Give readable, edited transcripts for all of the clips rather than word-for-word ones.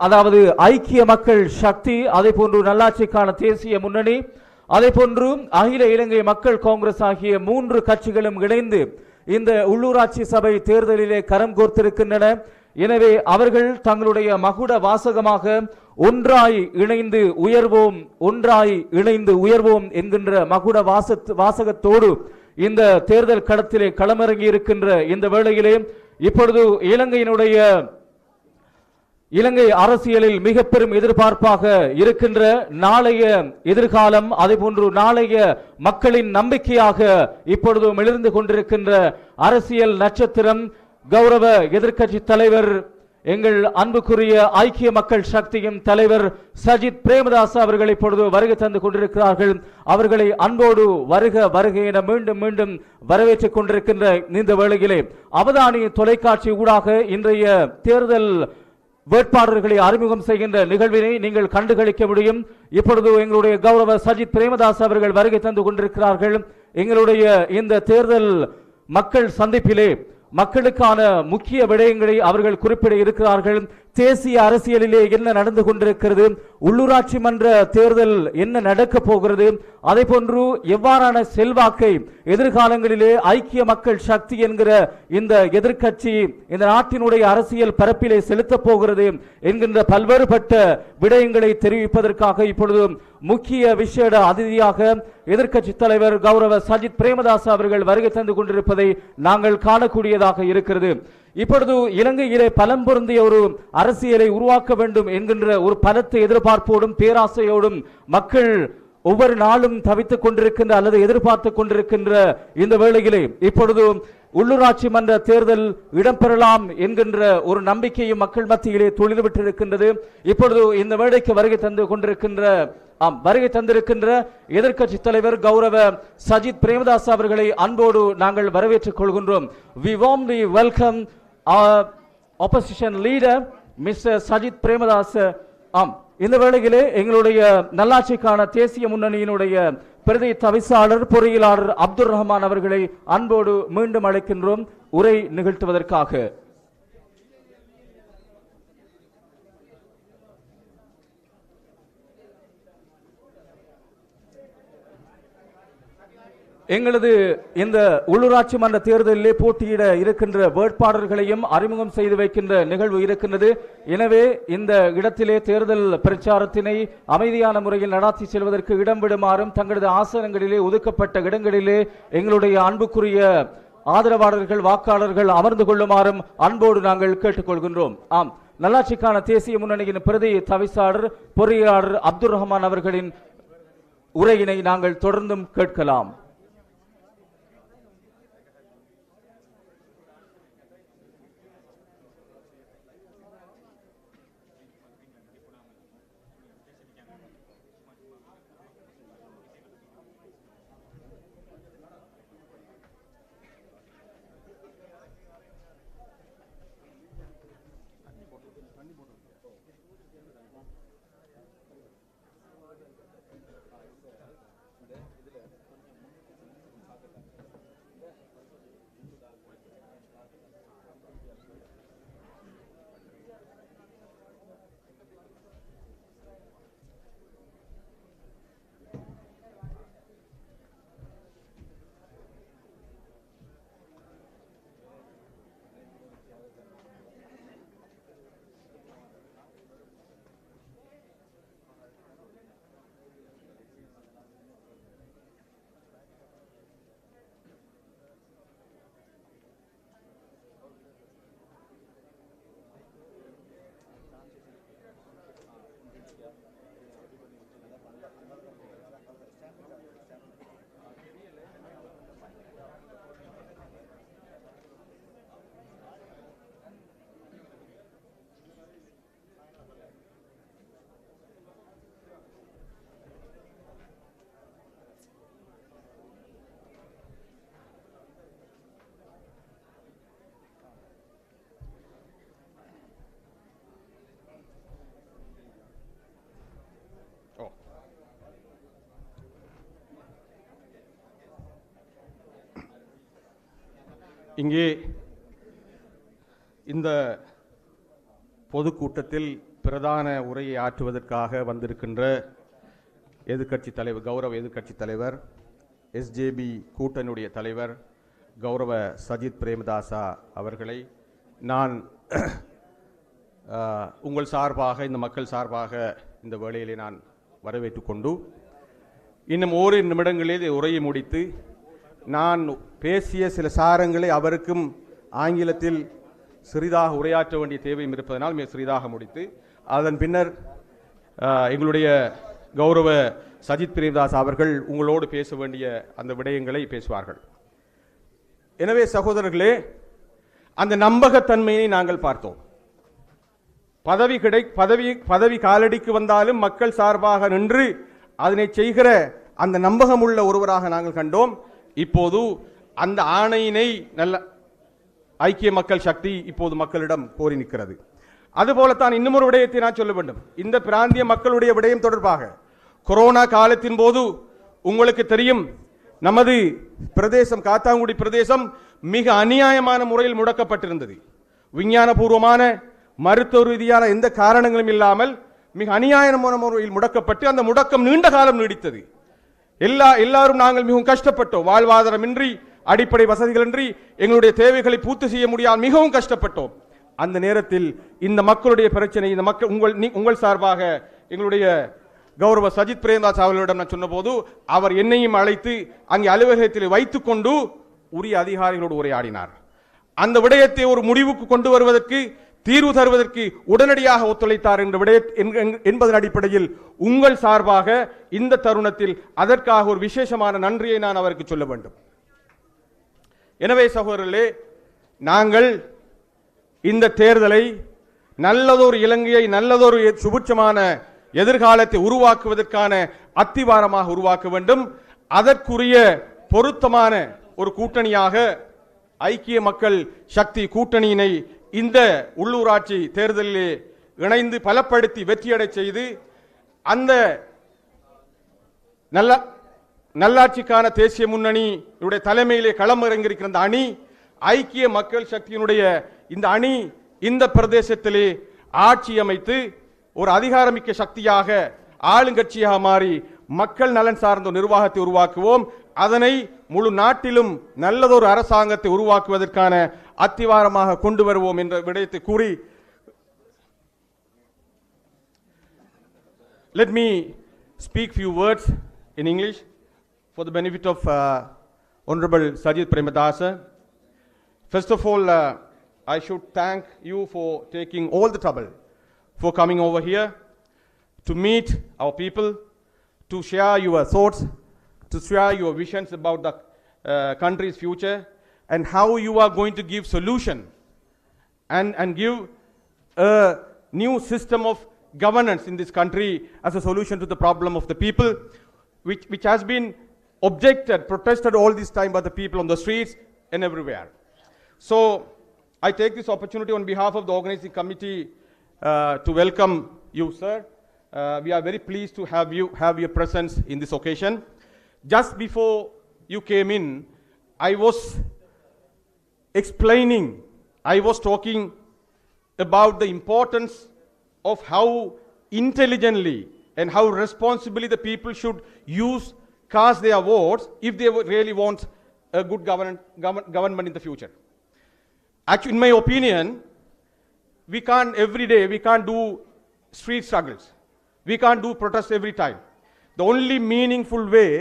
அதாவது ஐக்கிய மக்கள் சக்தி, அதே போன்று நல்லாட்சிக்கான தேசிய முன்னணி, அதே போன்று அகில இலங்கை மக்கள் காங்கிரஸ் ஆகிய 3 கட்சிகளும் இணைந்து இந்த உள்ளூராட்சி சபை தேர்தலிலே கரம் கோர்த்திருக்கின்றன. எனவே அவர்கள் தங்களுடைய மகுட வாசகமாக ஒன்றாய் இணைந்து உயர்வோம், ஒன்றாய் இணைந்து உயர்வோம் என்கின்ற மகுட வாசகத்தோடு இந்த தேர்தல் களத்திலே களமிறங்கி இருக்கின்ற இந்த வேளையிலே இப்பொழுது இலங்கை அரசியலில் மிக பெரும் எதிர்பார்ப்பாக இருக்கின்ற நாளைய எதிர்காலம், அதே போன்று நாளைய மக்களின் நம்பிக்கையாக இப்பொழுது எழுந்து கொண்டிருக்கின்ற அரசியல் நட்சத்திரம் கௌரவ எதிர்க்கட்சி தலைவர், எங்கள் அன்புக்குரிய ஐக்கிய மக்கள் சக்தியின் தலைவர் சஜித் பிரேமதாச அவர்கள் இப்பொழுது வருகை தந்து கொண்டிருக்கிறார்கள். அவர்களை அன்போடு வருக வருக என மீண்டும் மீண்டும் வரவேற்றுக் கொண்டிருக்கின்ற இந்த வேளையிலே அவதானி தொலைக்காட்சி ஊடாக இன்றைய தேர்தல் வேட்பாளர்களை அறிமுகம் செய்கின்ற நிகழ்வினை நீங்கள் கண்டுகளிக்க முடியும். இப்பொழுது எங்களுடைய கௌரவ சஜித் பிரேமதாஸ் அவர்கள் வருகை தந்து கொண்டிருக்கிறார்கள். எங்களுடைய இந்த தேர்தல் மக்கள் சந்திப்பிலே மக்களுக்கான முக்கிய விடயங்களை அவர்கள் குறிப்பிட இருக்கிறார்கள். தேசிய அரசியலிலே என்ன நடந்து கொண்டிருக்கிறது, உள்ளூராட்சி மன்ற தேர்தல் என்ன நடக்க போகிறது, அதே போன்று எவ்வாறான செல்வாக்கை எதிர்காலங்களிலே ஐக்கிய மக்கள் சக்தி என்கிற இந்த எதிர்க்கட்சி இந்த நாட்டினுடைய அரசியல் பரப்பிலே செலுத்தப் போகிறது என்கின்ற பல்வேறுபட்ட விடயங்களை தெரிவிப்பதற்காக இப்பொழுது முக்கிய விசேட அதிதியாக எதிர்க்கட்சி தலைவர் கௌரவ சஜித் பிரேமதாஸ் அவர்கள் வருகை தந்து கொண்டிருப்பதை நாங்கள் காணக்கூடியதாக இருக்கிறது. இப்பொழுது இலங்கையிலே பலம் பொருந்திய ஒரு அரசியலை உருவாக்க வேண்டும் என்கின்ற ஒரு பலத்த எதிர்பார்ப்போடும் பேராசையோடும் மக்கள் ஒவ்வொரு நாளும் தவித்துக் கொண்டிருக்கின்ற அல்லது எதிர்பார்த்து கொண்டிருக்கின்ற இந்த வேளையிலே இப்பொழுது உள்ளூராட்சி மன்ற தேர்தல் இடம்பெறலாம் என்கின்ற ஒரு நம்பிக்கையும் மக்கள் மத்தியிலே தொழில்விட்டிருக்கின்றது. இப்பொழுது இந்த வேளைக்கு வருகை தந்திருக்கின்ற எதிர்க்கட்சி தலைவர் கௌரவ சஜித் பிரேமதாஸ் அவர்களை அன்போடு நாங்கள் வரவேற்றுக் கொள்கின்றோம். We warmly welcome our opposition leader Mr. Sajith Premadasa. இந்த வேளையிலே எங்களுடைய நல்லாட்சிக்கான தேசிய முன்னணியினுடைய பிரதி தவிசாளர் பொறியியலாளர் அப்துல் ரஹ்மான் அவர்களை அன்போடு மீண்டும் அழைக்கின்றோம் உரை நிகழ்த்துவதற்காக. எங்களது இந்த உள்ளூராட்சி மன்ற தேர்தலிலே போட்டியிட இருக்கின்ற வேட்பாளர்களையும் அறிமுகம் செய்து வைக்கின்ற நிகழ்வு இருக்கின்றது. எனவே இந்த இடத்திலே தேர்தல் பிரச்சாரத்தினை அமைதியான முறையில் நடாத்தி செல்வதற்கு இடம் விடுமாறும் தங்களது ஆசனங்களிலே ஒதுக்கப்பட்ட இடங்களிலே எங்களுடைய அன்புக்குரிய ஆதரவாளர்கள் வாக்காளர்கள் அமர்ந்து கொள்ளுமாறும் அன்போடு நாங்கள் கேட்டுக்கொள்கின்றோம். நல்லாட்சிக்கான தேசிய முன்னணியின் பிரதி தவிசாளர் பொறியாளர் அப்துல் ரஹ்மான் அவர்களின் உரையினை நாங்கள் தொடர்ந்தும் கேட்கலாம். இங்கே இந்த பொதுக்கூட்டத்தில் பிரதான உரையை ஆற்றுவதற்காக வந்திருக்கின்ற எதிர்க்கட்சி தலைவர், கௌரவ எதிர்க்கட்சி தலைவர், எஸ்ஜேபி கூட்டணியுடைய தலைவர் கௌரவ சஜித் பிரேமதாசா அவர்களை நான் உங்கள் சார்பாக, இந்த மக்கள் சார்பாக இந்த வேளையிலே நான் வரவேற்றுக் கொண்டு இன்னும் ஓரிரு நிமிடங்களில் உரையை முடித்து நான் பேசிய சில சாரங்களை அவருக்கும் ஆங்கிலத்தில் சிறிதாக உரையாற்ற வேண்டிய தேவையும் இருப்பதனால் மிக சிறிதாக முடித்து அதன் பின்னர் எங்களுடைய கௌரவ சஜித் பிரேமதாஸ் அவர்கள் உங்களோடு பேச வேண்டிய அந்த விடயங்களை பேசுவார்கள். எனவே சகோதரர்களே, அந்த நம்பகத்தன்மையை நாங்கள் பார்த்தோம். பதவி காலடிக்கு வந்தாலும் மக்கள் சார்பாக நின்று அதனை செய்கிற அந்த நம்பகமுள்ள ஒருவராக நாங்கள் கண்டோம். இப்போது அந்த ஆணையினை நல்ல ஐக்கிய மக்கள் சக்தி இப்போது மக்களிடம் கோரி நிற்கிறது. அதுபோலத்தான் இன்னும் ஒரு விடயத்தை நான் சொல்ல வேண்டும். இந்த பிராந்திய மக்களுடைய விடயம் தொடர்பாக கொரோனா காலத்தின் போது உங்களுக்கு தெரியும், நமது பிரதேசம், காத்தாங்குடி பிரதேசம் மிக அநியாயமான முறையில் முடக்கப்பட்டிருந்தது. விஞ்ஞானபூர்வமான மருத்துவ ரீதியான எந்த காரணங்களும் இல்லாமல் மிக அநியாயமான முறையில் முடக்கப்பட்டு அந்த முடக்கம் நீண்ட காலம் நீடித்தது. எல்லாரும் நாங்கள் மிகவும் கஷ்டப்பட்டோம். வாழ்வாதாரமின்றி, அடிப்படை வசதிகளின்றி எங்களுடைய தேவைகளை பூர்த்தி செய்ய முடியாமல் மிகவும் கஷ்டப்பட்டோம். அந்த நேரத்தில் இந்த மக்களுடைய பிரச்சனை, இந்த மக்கள் உங்கள் சார்பாக எங்களுடைய கௌரவ சஜித் பிரேமதாஸ் அவர்களிடம் நான் சொன்னபோது அவர் என்னையும் அழைத்து அங்கே அலுவலகத்தில் வைத்துக் கொண்டு உரிய அதிகாரிகளோடு உரையாடினார். அந்த விடயத்தை ஒரு முடிவுக்கு கொண்டு வருவதற்கு, தீர்வு தருவதற்கு உடனடியாக ஒத்துழைத்தார் என்பதன் அடிப்படையில் உங்கள் சார்பாக இந்த தருணத்தில் அதற்காக ஒரு விசேஷமான நன்றியை நான் அவருக்கு சொல்ல வேண்டும். எனவே சகோதரர்களே, நாங்கள் இந்த தேர்தலை நல்லதொரு இலங்கையை, நல்லதொரு சுபிட்சமான எதிர்காலத்தை உருவாக்குவதற்கான அத்திவாரமாக உருவாக்க வேண்டும். அதற்குரிய பொருத்தமான ஒரு கூட்டணியாக ஐக்கிய மக்கள் சக்தி கூட்டணியினை இந்த உள்ளூராட்சி தேர்தலிலே இணைந்து பலப்படுத்தி வெற்றியடை செய்து அந்த நல்லாட்சிக்கான தேசிய முன்னணியுடைய தலைமையிலே களமிறங்கியிருக்கிற அந்த அணி, ஐக்கிய மக்கள் சக்தியினுடைய இந்த அணி இந்த பிரதேசத்திலே ஆட்சி அமைத்து ஒரு அதிகாரமிக்க சக்தியாக, ஆளுங்கட்சியாக மாறி மக்கள் நலன் சார்ந்த நிர்வாகத்தை உருவாக்குவோம். அதனை முழு நாட்டிலும் நல்லதொரு அரசாங்கத்தை உருவாக்குவதற்கான அத்திவாரமாக கொண்டு வருவோம் என்ற விடயத்தை கூறி, let me speak few words in English for the benefit of Honorable Sajith Premadasa. First of all, I should thank you for taking all the trouble for coming over here to meet our people, to share your thoughts, to share your visions about the country's future and how you are going to give solution and give a new system of governance in this country as a solution to the problem of the people, which has been objected, protested all this time by the people on the streets and everywhere. So I take this opportunity on behalf of the organizing committee to welcome you, sir. We are very pleased to have your presence in this occasion. Just before you came in, I was explaining, I was talking about the importance of how intelligently and how responsibly the people should cast their votes if they really want a good government in the future. Actually, in my opinion, we can't do street struggles. We can't do protests every time. The only meaningful way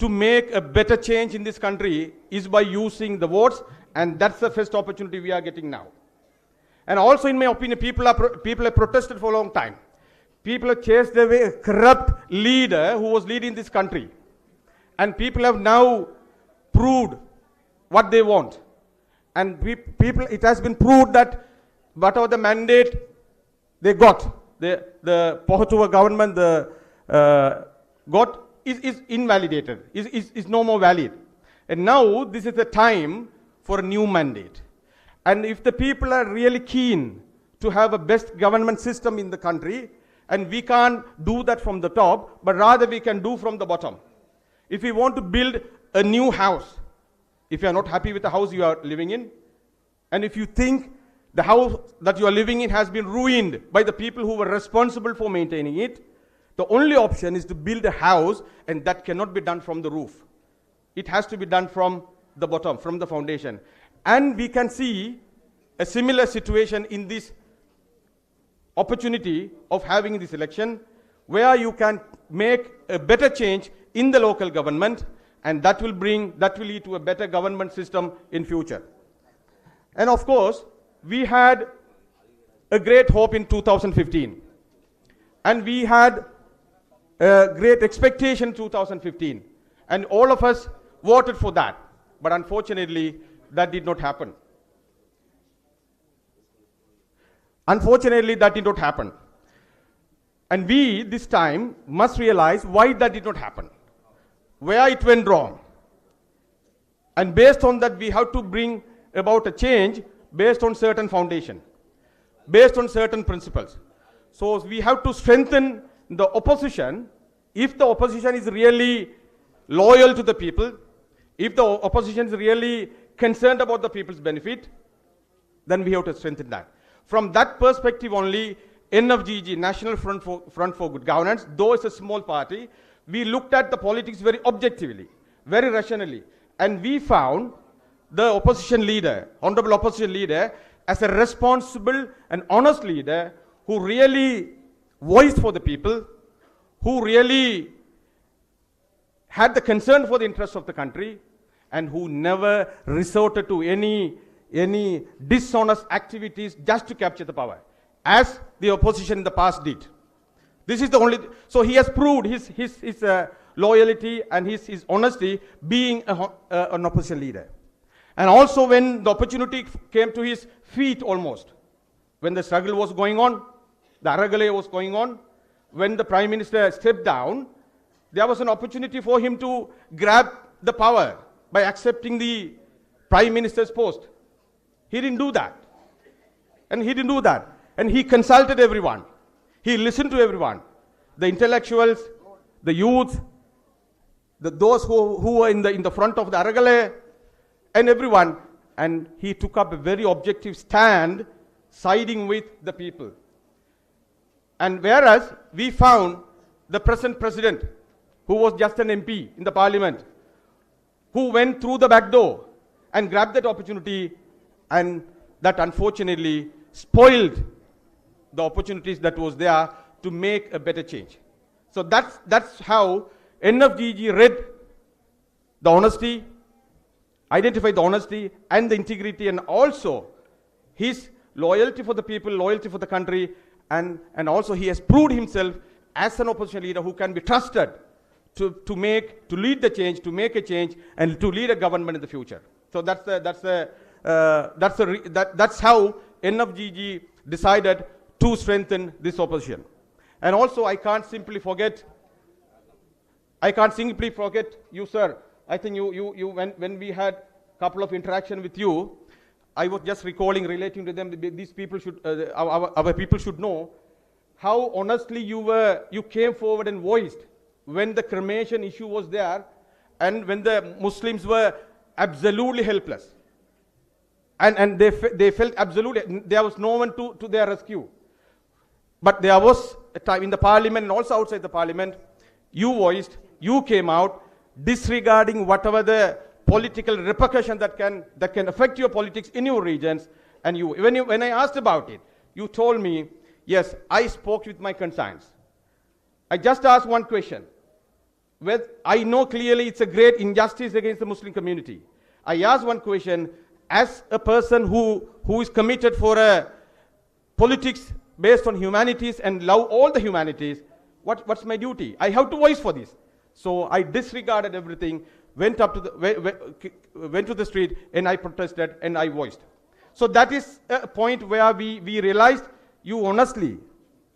to make a better change in this country is by using the votes, and that's the first opportunity we are getting now. And also, in my opinion, people have protested for a long time. People have chased away a corrupt leader who was leading this country. And people have now proved what they want. And it has been proved that whatever the mandate they got, the Pohotuva government got is invalidated, is no more valid. And now this is the time for a new mandate. And if the people are really keen to have a best government system in the country, and we can't do that from the top, but rather we can do from the bottom. If we want to build a new house, if you are not happy with the house you are living in, and if you think The house that you are living in has been ruined by the people who were responsible for maintaining it. The only option is to build a house, and that cannot be done from the roof. It has to be done from the bottom, from the foundation. And we can see a similar situation in this opportunity of having this election, where you can make a better change in the local government, and that will lead to a better government system in future. And of course, we had a great hope in 2015, and we had a great expectation in 2015, and all of us voted for that. But unfortunately, that did not happen. Unfortunately, that did not happen. And we, this time, must realize why that did not happen, where it went wrong. And based on that, we have to bring about a change based on certain foundation, based on certain principles. So we have to strengthen the opposition. If the opposition is really loyal to the people, if the opposition is really concerned about the people's benefit, then we have to strengthen that. From that perspective only, NFGG, National Front for Good Governance, though it's a small party, we looked at the politics very objectively, very rationally, and we found the opposition leader, honorable opposition leader, as a responsible and honest leader who really voiced for the people, who really had the concern for the interests of the country, and who never resorted to any dishonest activities just to capture the power, as the opposition in the past did. This is the only, so he has proved his loyalty and his honesty being an opposition leader. And also when the opportunity came to his feet almost, when the struggle was going on, the Aragale was going on, when the Prime Minister stepped down, there was an opportunity for him to grab the power by accepting the Prime Minister's post. He didn't do that. And he didn't do that. And he consulted everyone. He listened to everyone. The intellectuals, the youth, those who were in the front of the Aragale, and everyone. And he took up a very objective stand, siding with the people. And whereas we found the present president, who was just an MP in the parliament, who went through the back door and grabbed that opportunity, and that unfortunately spoiled the opportunities that was there to make a better change. So that's how NFGG read the honesty, identified the honesty and the integrity, and also his loyalty for the people, loyalty for the country, and also he has proved himself as an opposition leader who can be trusted to lead the change, to make a change, and to lead a government in the future. So that's how NFGG decided to strengthen this opposition. And also, I can't simply forget you, sir. I think you when we had a couple of interaction with you, I was just recalling, relating to them. These people should, our people should know how honestly you came forward and voiced when the cremation issue was there, and when the Muslims were absolutely helpless, and they felt absolutely there was no one to their rescue. But there was a time in the parliament and also outside the parliament, you came out disregarding whatever the political repercussion that can affect your politics in your regions. And when I asked about it, you told me, yes, I spoke with my concerns. I just asked one question. I know clearly it's a great injustice against the Muslim community. I asked one question, as a person who is committed for a politics based on humanities and love all the humanities, what's my duty? I have to voice for this. So I disregarded everything, went to the street, and I protested and I voiced. So that is a point where we realized you honestly,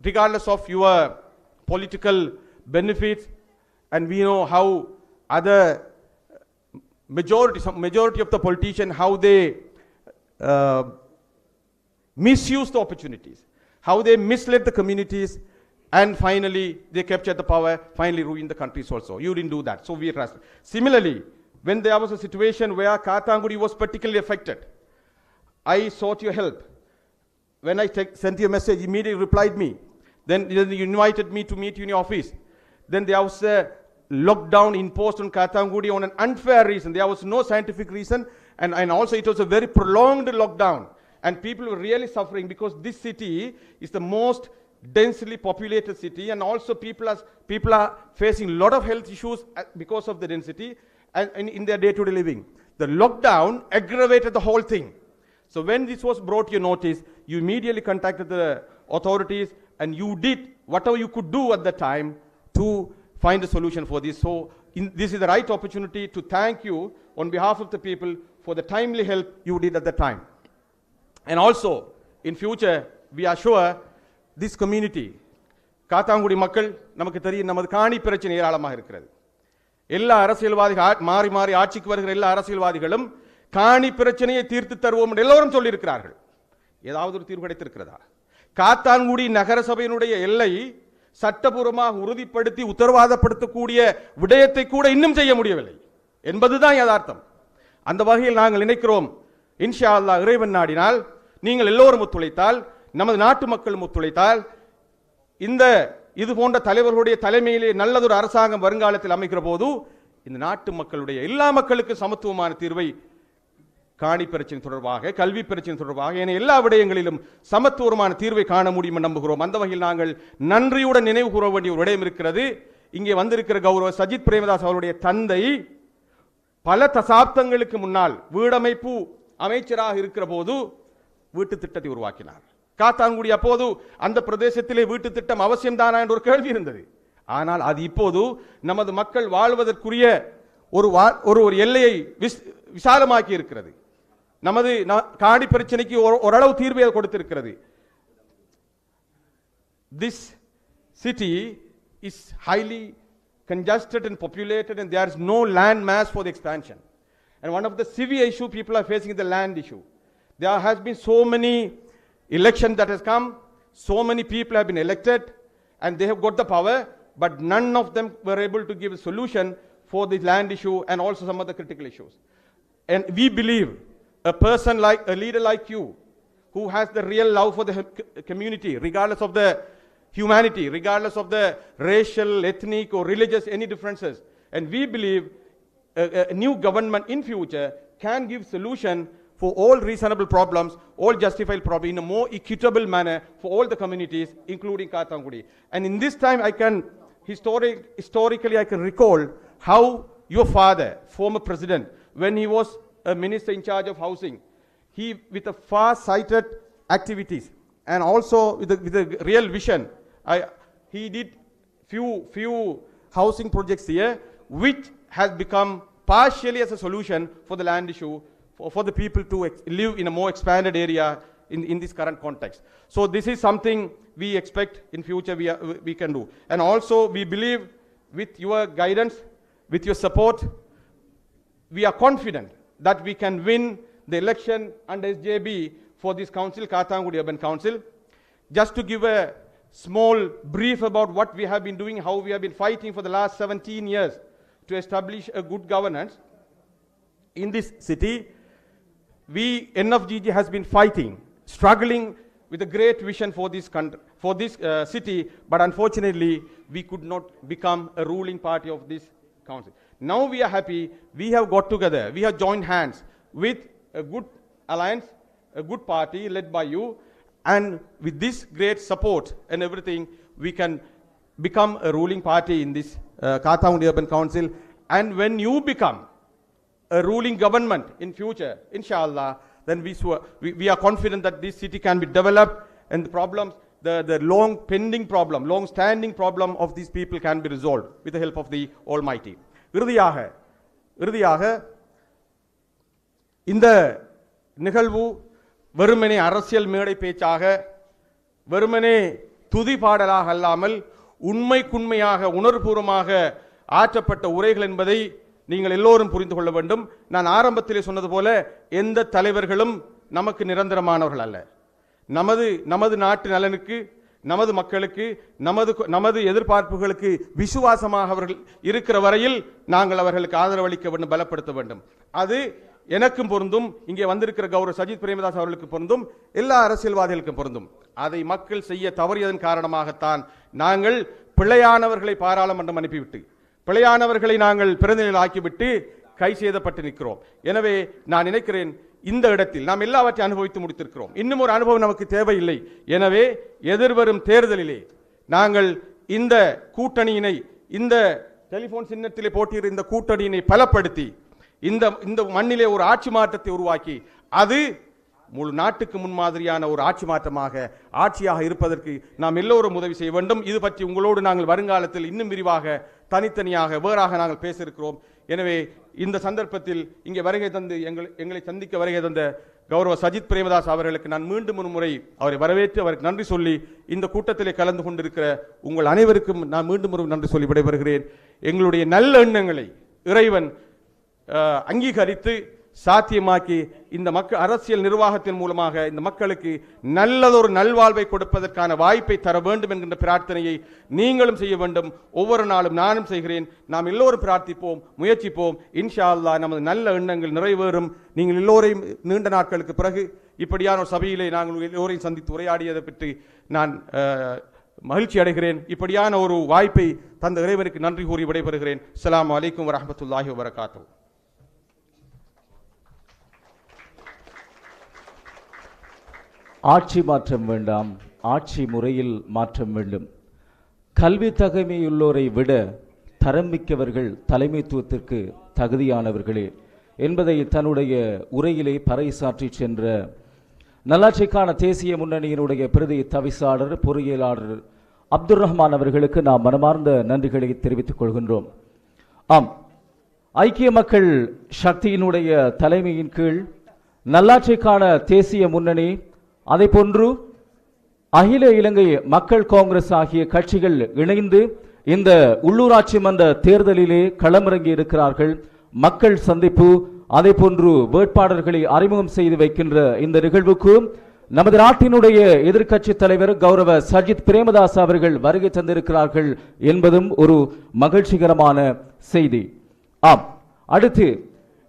regardless of your political benefits, and we know how other majority of the politicians, how they misuse the opportunities, how they misled the communities, and finally they captured the power, finally ruined the countries also. You didn't do that, so we trust. Similarly, when there was a situation where Kathangudi was particularly affected, I sought your help. when I sent you a message, immediately replied me. Then you invited me to meet you in your office. Then there was a lockdown imposed on Kathangudi on an unfair reason. There was no scientific reason, and also it was a very prolonged lockdown. And people were really suffering because this city is the most densely populated city, and also people are facing a lot of health issues because of the density and in their day-to-day living. The lockdown aggravated the whole thing. So when this was brought to your notice, you immediately contacted the authorities and you did whatever you could do at the time to find a solution for this. So this is the right opportunity to thank you on behalf of the people for the timely help you did at the time. And also, in future, we are sure this community, Kattankudy மக்கள் நமக்கு தெரியும், நமது காணி பிரச்சனை ஏராளமாக இருக்கிறது. எல்லா அரசியல்வாதிகள் மாறி மாறி ஆட்சிக்கு வருகிற எல்லா அரசியல்வாதிகளும் காணி பிரச்சனையை தீர்த்து தருவோம் என்று எல்லோரும் சொல்லியிருக்கிறார்கள். ஏதாவது ஒரு தீர்வு கிடைத்திருக்கிறதா? காத்தான்குடி நகரசபையினுடைய எல்லை சட்டபூர்வமாக உறுதிப்படுத்தி உத்தரவாதப்படுத்தக்கூடிய விடயத்தை கூட இன்னும் செய்ய முடியவில்லை என்பதுதான் யதார்த்தம். அந்த வகையில் நாங்கள் நினைக்கிறோம், இன்ஷா அல்லாஹ் இறைவன் நாடினால் நீங்கள் எல்லோரும் ஒத்துழைத்தால், நமது நாட்டு மக்களும் ஒத்துழைத்தால், இது போன்ற தலைவர்களுடைய தலைமையிலே நல்லதொரு அரசாங்கம் வருங்காலத்தில் அமைக்கிற போது இந்த நாட்டு மக்களுடைய எல்லா மக்களுக்கு சமத்துவமான தீர்வை காணி பிரச்சனை தொடர்பாக, கல்வி பிரச்சனை தொடர்பாக என எல்லா விடயங்களிலும் சமத்துவமான தீர்வை காண முடியும் என்று நம்புகிறோம். அந்த வகையில் நாங்கள் நன்றியுடன் நினைவு கூற வேண்டிய ஒரு விடயம் இருக்கிறது. இங்கே வந்திருக்கிற கௌரவ சஜித் பிரேமதாஸ் அவருடைய தந்தை பல தசாப்தங்களுக்கு முன்னால் வீடமைப்பு அமைச்சராக இருக்கிற போது வீட்டு திட்டத்தை உருவாக்கினார். காத்தான்குடி அப்போது அந்த பிரதேசத்திலே வீட்டு திட்டம் அவசியம்தானா என்ற ஒரு கேள்வி இருந்தது. ஆனால் அது இப்போது நமது மக்கள் வாழ்வதற்குரிய ஒரு எல்லையை விசாலமாக்கி இருக்கிறது. நமது காணி பிரச்சனைக்கு ஓரளவு தீர்வை கொடுத்திருக்கிறது. This city is highly congested and populated, and there is no land mass for the expansion. And one of the severe issue people are facing is the land issue. There has been so many elections that has come, so many people have been elected, and they have got the power, but none of them were able to give a solution for the land issue and also some other critical issues. And we believe a leader like you, who has the real love for the community, regardless of the humanity, regardless of the racial, ethnic or religious any differences, and we believe a new government in future can give solution for all reasonable problems, all justified problems in a more equitable manner for all the communities, including Kathangudi. And in this time, historically I can recall how your father, former president, when he was a minister in charge of housing, he with a far-sighted activities and also with a real vision, he did few housing projects here, which has become partially as a solution for the land issue, for the people to live in a more expanded area in this current context. So this is something we expect in future we can do. And also we believe with your guidance, with your support, we are confident that we can win the election under SJB for this council, Kathangudi Urban Council. Just to give a small brief about what we have been doing, how we have been fighting for the last 17 years to establish a good governance in this city. NFGG has been fighting, struggling with a great vision for this country, for this city, but unfortunately we could not become a ruling party of this council. Now we are happy, we have got together, we have joined hands with a good alliance, a good party led by you, and with this great support and everything, we can become a ruling party in this Kathangudi Urban Council. And when you become a ruling government in future, inshallah, then we are confident that this city can be developed and the problems, the long pending problem, long standing problem of these people can be resolved with the help of the Almighty. இறுதியாக இந்த நிகழ்வு வெறுமனே அரசியல் மேடை பேச்சாக, வெறுமனே துதி பாடலாக அல்லாமல் உண்மைக்குண்மையாக உணர்வுபூர்வமாக ஆற்றப்பட்ட உரைகள் என்பதை நீங்கள் எல்லோரும் புரிந்து கொள்ள வேண்டும். நான் ஆரம்பத்திலே சொன்னது போல எந்த தலைவர்களும் நமக்கு நிரந்தரமானவர்கள் அல்ல. நமது நாட்டு நலனுக்கு, நமது மக்களுக்கு, நமது எதிர்பார்ப்புகளுக்கு விசுவாசமாக அவர்கள் இருக்கிற வரையில் நாங்கள் அவர்களுக்கு ஆதரவளிக்க வேண்டும், பலப்படுத்த வேண்டும். அது எனக்கும் பொருந்தும், இங்கே வந்திருக்கிற கௌரவ சஜித் பிரேமதாஸ் அவர்களுக்கு பொருந்தும், எல்லா அரசியல்வாதிகளுக்கும் பொருந்தும். அதை மக்கள் செய்ய தவறியதன் காரணமாகத்தான் நாங்கள் பிழையானவர்களை பாராளுமன்றம் அனுப்பிவிட்டு பிழையானவர்களை நாங்கள் பிரதிநிதிகள் ஆக்கிவிட்டு கை செய்தப்பட்டு நிற்கிறோம். எனவே நான் நினைக்கிறேன், இந்த இடத்தில் நாம் எல்லாவற்றையும் அனுபவித்து முடித்திருக்கிறோம். இன்னும் ஒரு அனுபவம் நமக்கு தேவையில்லை. எனவே எதிர்வரும் தேர்தலிலே நாங்கள் இந்த கூட்டணியினை, இந்த டெலிபோன் சின்னத்திலே போட்டியிட இந்த கூட்டணியினை பலப்படுத்தி இந்த மண்ணிலே ஒரு ஆட்சி மாற்றத்தை உருவாக்கி அது முழு நாட்டுக்கு முன்மாதிரியான ஒரு ஆட்சி மாற்றமாக ஆட்சியாக இருப்பதற்கு நாம் எல்லோரும் உதவி செய்ய வேண்டும். இது பற்றி உங்களோடு நாங்கள் வருங்காலத்தில் இன்னும் விரிவாக தனித்தனியாக வேறாக நாங்கள் பேச இருக்கிறோம். எனவே இந்த சந்தர்ப்பத்தில் இங்கே வருகை தந்து எங்களை சந்திக்க வருகை தந்த கௌரவ சஜித் பிரேமதாஸ் அவர்களுக்கு நான் மீண்டும் ஒரு முறை அவரை வரவேற்று அவருக்கு நன்றி சொல்லி இந்த கூட்டத்திலே கலந்து கொண்டிருக்கிற உங்கள் அனைவருக்கும் நான் மீண்டும் ஒரு நன்றி சொல்லி விடைபெறுகிறேன். எங்களுடைய நல்ல எண்ணங்களை இறைவன் அங்கீகரித்து சாத்தியமாக்கி இந்த மக்கள் அரசியல் நிர்வாகத்தின் மூலமாக இந்த மக்களுக்கு நல்லதொரு நல்வாழ்வை கொடுப்பதற்கான வாய்ப்பை தர வேண்டும் என்கின்ற பிரார்த்தனையை நீங்களும் செய்ய வேண்டும். ஒவ்வொரு நாளும் நானும் செய்கிறேன். நாம் எல்லோரும் பிரார்த்திப்போம், முயற்சிப்போம். இன்ஷா அல்லாஹ் நமது நல்ல எண்ணங்கள் நிறைவேறும். நீங்கள் எல்லோரையும் நீண்ட நாட்களுக்கு பிறகு இப்படியான ஒரு சபையிலே நாங்கள் எல்லோரையும் சந்தித்து உரையாடியதை பற்றி நான் மகிழ்ச்சி அடைகிறேன். இப்படியான ஒரு வாய்ப்பை தந்த இறைவனுக்கு நன்றி கூறி விடைபெறுகிறேன். அஸ்ஸலாமு அலைக்கும் வரஹ்மத்துல்லாஹி வபரகாத்துஹு. ஆட்சி மாற்றம் வேண்டாம், ஆட்சி முறையில் மாற்றம் வேண்டும். கல்வி தகைமையுள்ளோரை விட தரமிக்கவர்கள் தலைமைத்துவத்திற்கு தகுதியானவர்களே என்பதை தன்னுடைய உரையிலே பறைசாற்றி சென்ற நல்லாட்சிக்கான தேசிய முன்னணியினுடைய பிரதி தவிசாளர் பொறியியலாளர் அப்துல் ரஹ்மான் அவர்களுக்கு நாம் மனமார்ந்த நன்றிகளை தெரிவித்துக் கொள்கின்றோம். ஆம், ஐக்கிய மக்கள் சக்தியினுடைய தலைமையின் கீழ் நல்லாட்சிக்கான தேசிய முன்னணி, அதை போன்று அகில இலங்கை மக்கள் காங்கிரஸ் ஆகிய கட்சிகள் இணைந்து இந்த உள்ளூராட்சி மன்ற தேர்தலிலே களமிறங்கி இருக்கிறார்கள். மக்கள் சந்திப்பு, அதை போன்று வேட்பாளர்களை அறிமுகம் செய்து வைக்கின்ற இந்த நிகழ்வுக்கு நமது நாட்டினுடைய எதிர்க்கட்சி தலைவர் கௌரவ சஜித் பிரேமதாஸ் அவர்கள் வருகை தந்திருக்கிறார்கள் என்பதும் ஒரு மகிழ்ச்சிகரமான செய்தி. ஆம், அடுத்து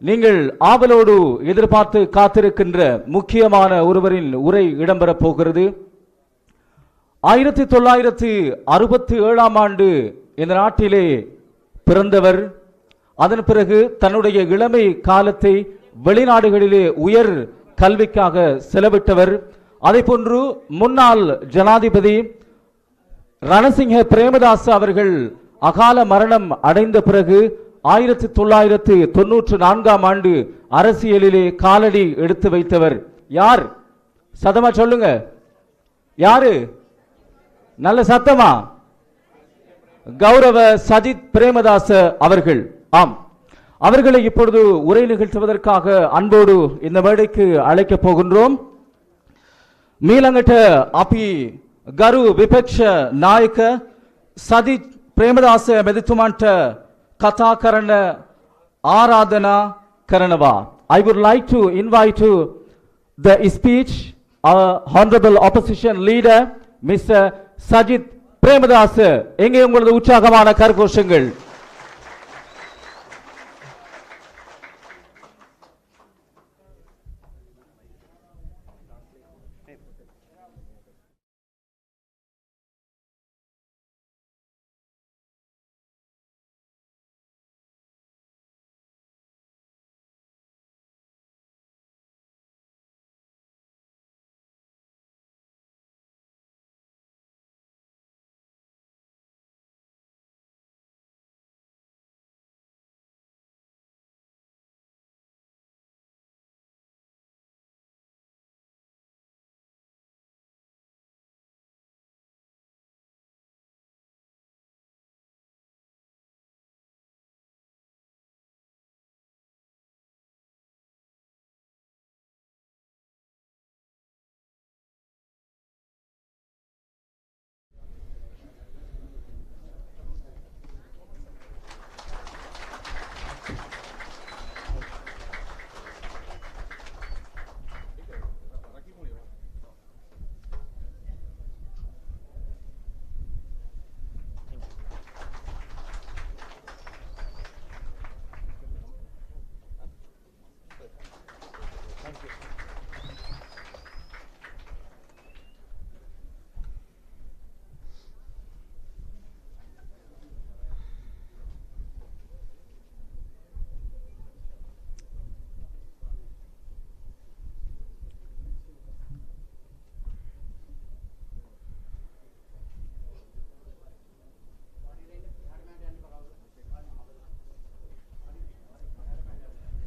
நீங்கள் ஆவலோடு எதிர்பார்த்து காத்திருக்கின்ற முக்கியமான ஒருவரின் உரை இடம்பெறப் போகிறது. 1967 ஆண்டு இந்த நாட்டிலே பிறந்தவர். அதன் பிறகு தன்னுடைய இளமை காலத்தை வெளிநாடுகளிலே உயர் கல்விக்காக செலவிட்டவர். அதை போன்று முன்னாள் ஜனாதிபதி ரணசிங்க பிரேமதாஸ் அவர்கள் அகால மரணம் அடைந்த பிறகு 1994 ஆண்டு அரசியலிலே காலடி எடுத்து வைத்தவர். யார்? சத்தமா சொல்லுங்க, யாரு? நல்ல சத்தமா. கௌரவ சஜித் பிரேமதாச அவர்கள். ஆம், அவர்களை இப்பொழுது உரை நிகழ்த்துவதற்காக அன்போடு இந்த மேடைக்கு அழைக்கப் போகின்றோம். மீளங்கட்ட அப்பி கரு விபக்ஷ நாயக்க சஜித் பிரேமதாச மெதித்துமான்ட்ட கதா කරන ආරාධනා කරනවා. I would like to invite to the speech our honorable opposition leader Mr. Sajith Premadasa. எங்கே உங்களது உற்சாகமான கரகோஷங்கள்?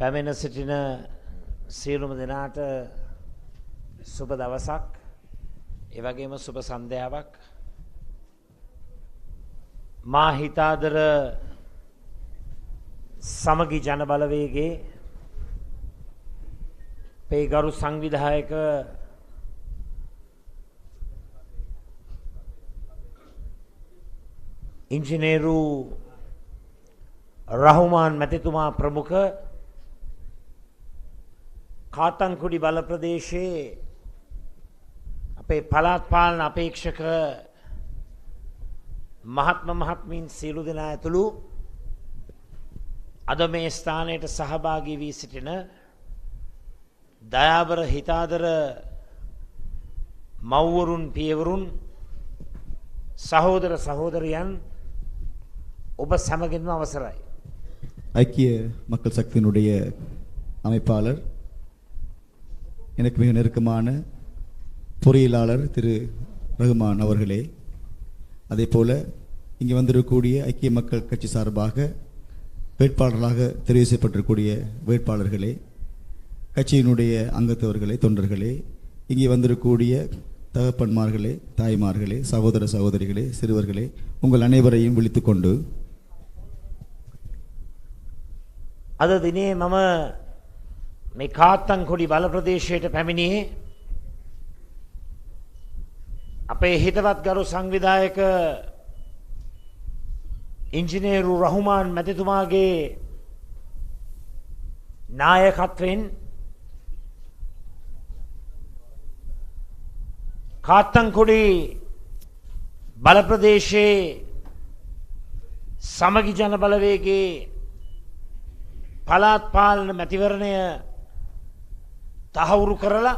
පැමිණ සිටින සියලුම දෙනාට සුබ දවසක්. ඒ වගේම සුබ සන්ධ්‍යාවක්. මා හිතාදර සමගි ජන බලවේගයේ අපේ ගරු සංවිධායක ඉංජිනේරු රහුමාන් මැතිතුමා ප්‍රමුඛ කාතන්කුඩි බල ප්‍රදේශයේ අපේ පළාත් පාලන අපේක්ෂක මහත්ම මහත්මීන් සියලු දෙනා ඇතුළු අද මේ ස්ථානයට සහභාගී වී සිටින දයාබර හිතාදර මව්වරුන් පියවරුන් සහෝදර சகோதரியන් ඔබ සමගින්ම අවසරයි. ஐக்கிய மக்கள் சக்தியினுடைய அமைப்பாளர், எனக்கு மிக நெருக்கமான பொறியியலாளர் திரு ரகுமான் அவர்களே, அதே போல இங்கே வந்திருக்கக்கூடிய ஐக்கிய மக்கள் கட்சி சார்பாக வேட்பாளர்களாக தெரிவு செய்யப்பட்டிருக்கக்கூடிய வேட்பாளர்களே, கட்சியினுடைய அங்கத்தவர்களே, தொண்டர்களே, இங்கே வந்திருக்கக்கூடிய தகப்பன்மார்களே, தாய்மார்களே, சகோதர சகோதரிகளே, சிறுவர்களே, உங்கள் அனைவரையும் விழித்துக்கொண்டு අද දිනේ මම මේ කාත්තන්කොඩි බල ප්‍රදේශයට පැමිණියේ අපේ හිතවත් ගරු සංවිධායක ඉංජිනේරු රහුමාන් මැතිතුමාගේ නායකත්වයෙන් කාත්තන්කොඩි බල ප්‍රදේශයේ සමගි ජන බලවේගයේ පළාත් පාලන මැතිවරණය තහවුරු කරලා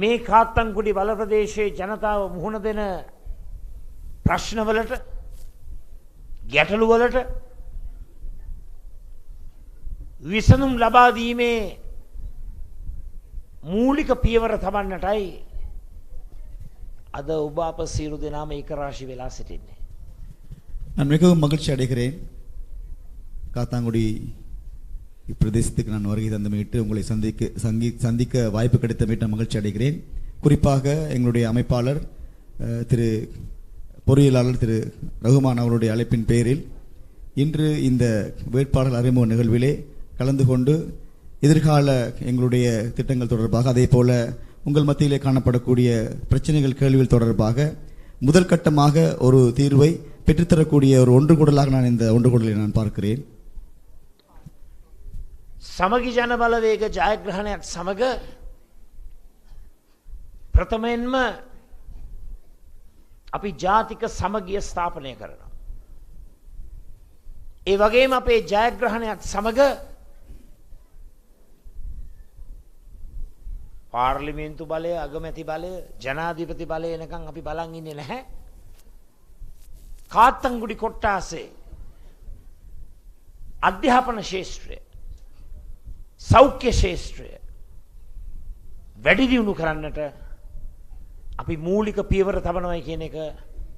මේ කාත්තන්කුඩි බල ප්‍රදේශයේ ජනතාව මුහුණ දෙන ප්‍රශ්නවලට, ගැටලුවලට විසඳුම් ලබා දීමේ මූලික පියවර තබන්නටයි අද ඔබ අප සියලු දෙනාම ඒකරාශී වෙලා සිටින්නේ. நான் மிகவும் மகிழ்ச்சி அடைகிறேன். காத்தாங்குடி இப்பிரதேசத்துக்கு நான் வருகை தந்தமையிட்டு உங்களை சந்திக்க வாய்ப்பு கிடைத்தமையிட்டு மகிழ்ச்சி அடைகிறேன். குறிப்பாக எங்களுடைய அமைப்பாளர் திரு பொறியியலாளர் திரு ரகுமான் அவருடைய அழைப்பின் பேரில் இன்று இந்த வேட்பாளர் அறிமுக நிகழ்விலே கலந்து கொண்டு எதிர்கால எங்களுடைய திட்டங்கள் தொடர்பாக, அதே போல உங்கள் மத்தியிலே காணப்படக்கூடிய பிரச்சனைகள், கேள்விகள் தொடர்பாக முதல் கட்டமாக ஒரு தீர்வை பெற்றுத்தரக்கூடிய ஒரு ஒன்றுகூடலாக நான் இந்த ஒன்றுகூடலை நான் பார்க்கிறேன். සමගි ජන බලවේග ජයග්‍රහණයත් සමග ප්‍රථමයෙන්ම අපි ජාතික සමගිය ස්ථාපනය කරනවා. ඒ වගේම අපේ ජයග්‍රහණයත් සමග පාර්ලිමේන්තු බලය, අගමැති බලය, ජනාධිපති බලය එනකන් අපි බලන් ඉන්නේ නැහැ. කාත්තන්කුඩි කොට්ටාසේ අධ්‍යාපන ශාස්ත්‍රය, සෞඛ්‍ය ශාස්ත්‍රය වැඩි දියුණු කරන්නට අපි මූලික පියවර තබනවා කියන එක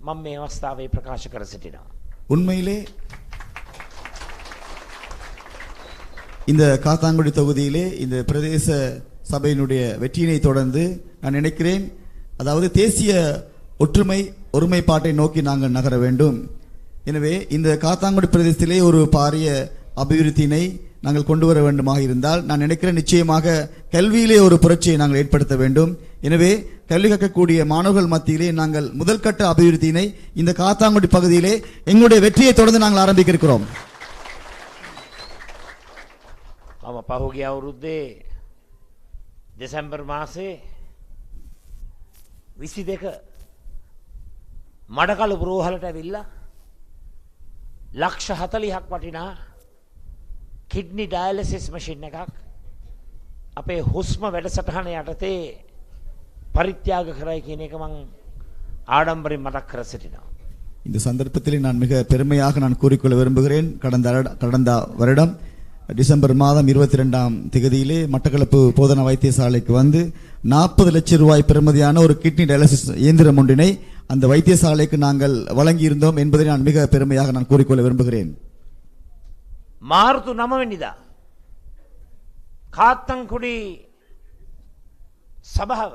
මම මේ අවස්ථාවේ ප්‍රකාශ කර සිටිනවා. உண்மையிலே இந்த காத்தாங்குடி தொகுதியிலே இந்த பிரதேச சபையினுடைய வெற்றியினை தொடர்ந்து நான் நினைக்கிறேன், அதாவது தேசிய ஒற்றுமை ஒருமைப்பாட்டை நோக்கி நாங்கள் நகர வேண்டும். எனவே இந்த காத்தாங்குடி பிரதேசத்திலே ஒரு பாரிய அபிவிருத்தியினை நாங்கள் கொண்டு வர வேண்டுமாக இருந்தால் நான் நினைக்கிறேன் நிச்சயமாக கல்வியிலே ஒரு புரட்சியை நாங்கள் ஏற்படுத்த வேண்டும். எனவே கல்வி கற்கக்கூடிய மாணவர்கள் மத்தியிலே நாங்கள் முதல் கட்ட அபிவிருத்தியினை இந்த காத்தாங்குடி பகுதியிலே எங்களுடைய வெற்றியை தொடர்ந்து நாங்கள் ஆரம்பிக்க இருக்கிறோம். මම පහුගිය අවුරුද්දේ දෙසැම්බර් මාසේ 22 මඩකළු බ්‍රෝහලට ඇවිල්ලා ලක්ෂ 40ක් වටිනා කිඩ්නි ඩයලිසිස් මැෂින් එකක් අපේ හුස්ම වැඩසටහන යටතේ පරිත්‍යාග කරයි කියන එක මම ආඩම්බරෙන් මතක් කර සිටිනවා. இந்த சந்தர்ப்பத்தில் நான் மிக பெருமையாக நான் கூறிக்கொள்ள விரும்புகிறேன். கடந்த வருடம் டிசம்பர் மாதம் 22ஆம் தேதியிலே மட்டக்களப்பு போதனா வைத்தியசாலைக்கு வந்து 40 லட்சம் ரூபாய் பெறுமதியான ஒரு கிட்னி டயாலிசிஸ் இயந்திரம் ஒன்றினை அந்த வைத்தியசாலைக்கு நாங்கள் வழங்கி இருந்தோம் என்பதை நான் மிக பெருமையாக நான் கூறிக்கொள்ள விரும்புகிறேன். මාර්තු 9 වෙනිදා කාත්තන්කුඩි සභාව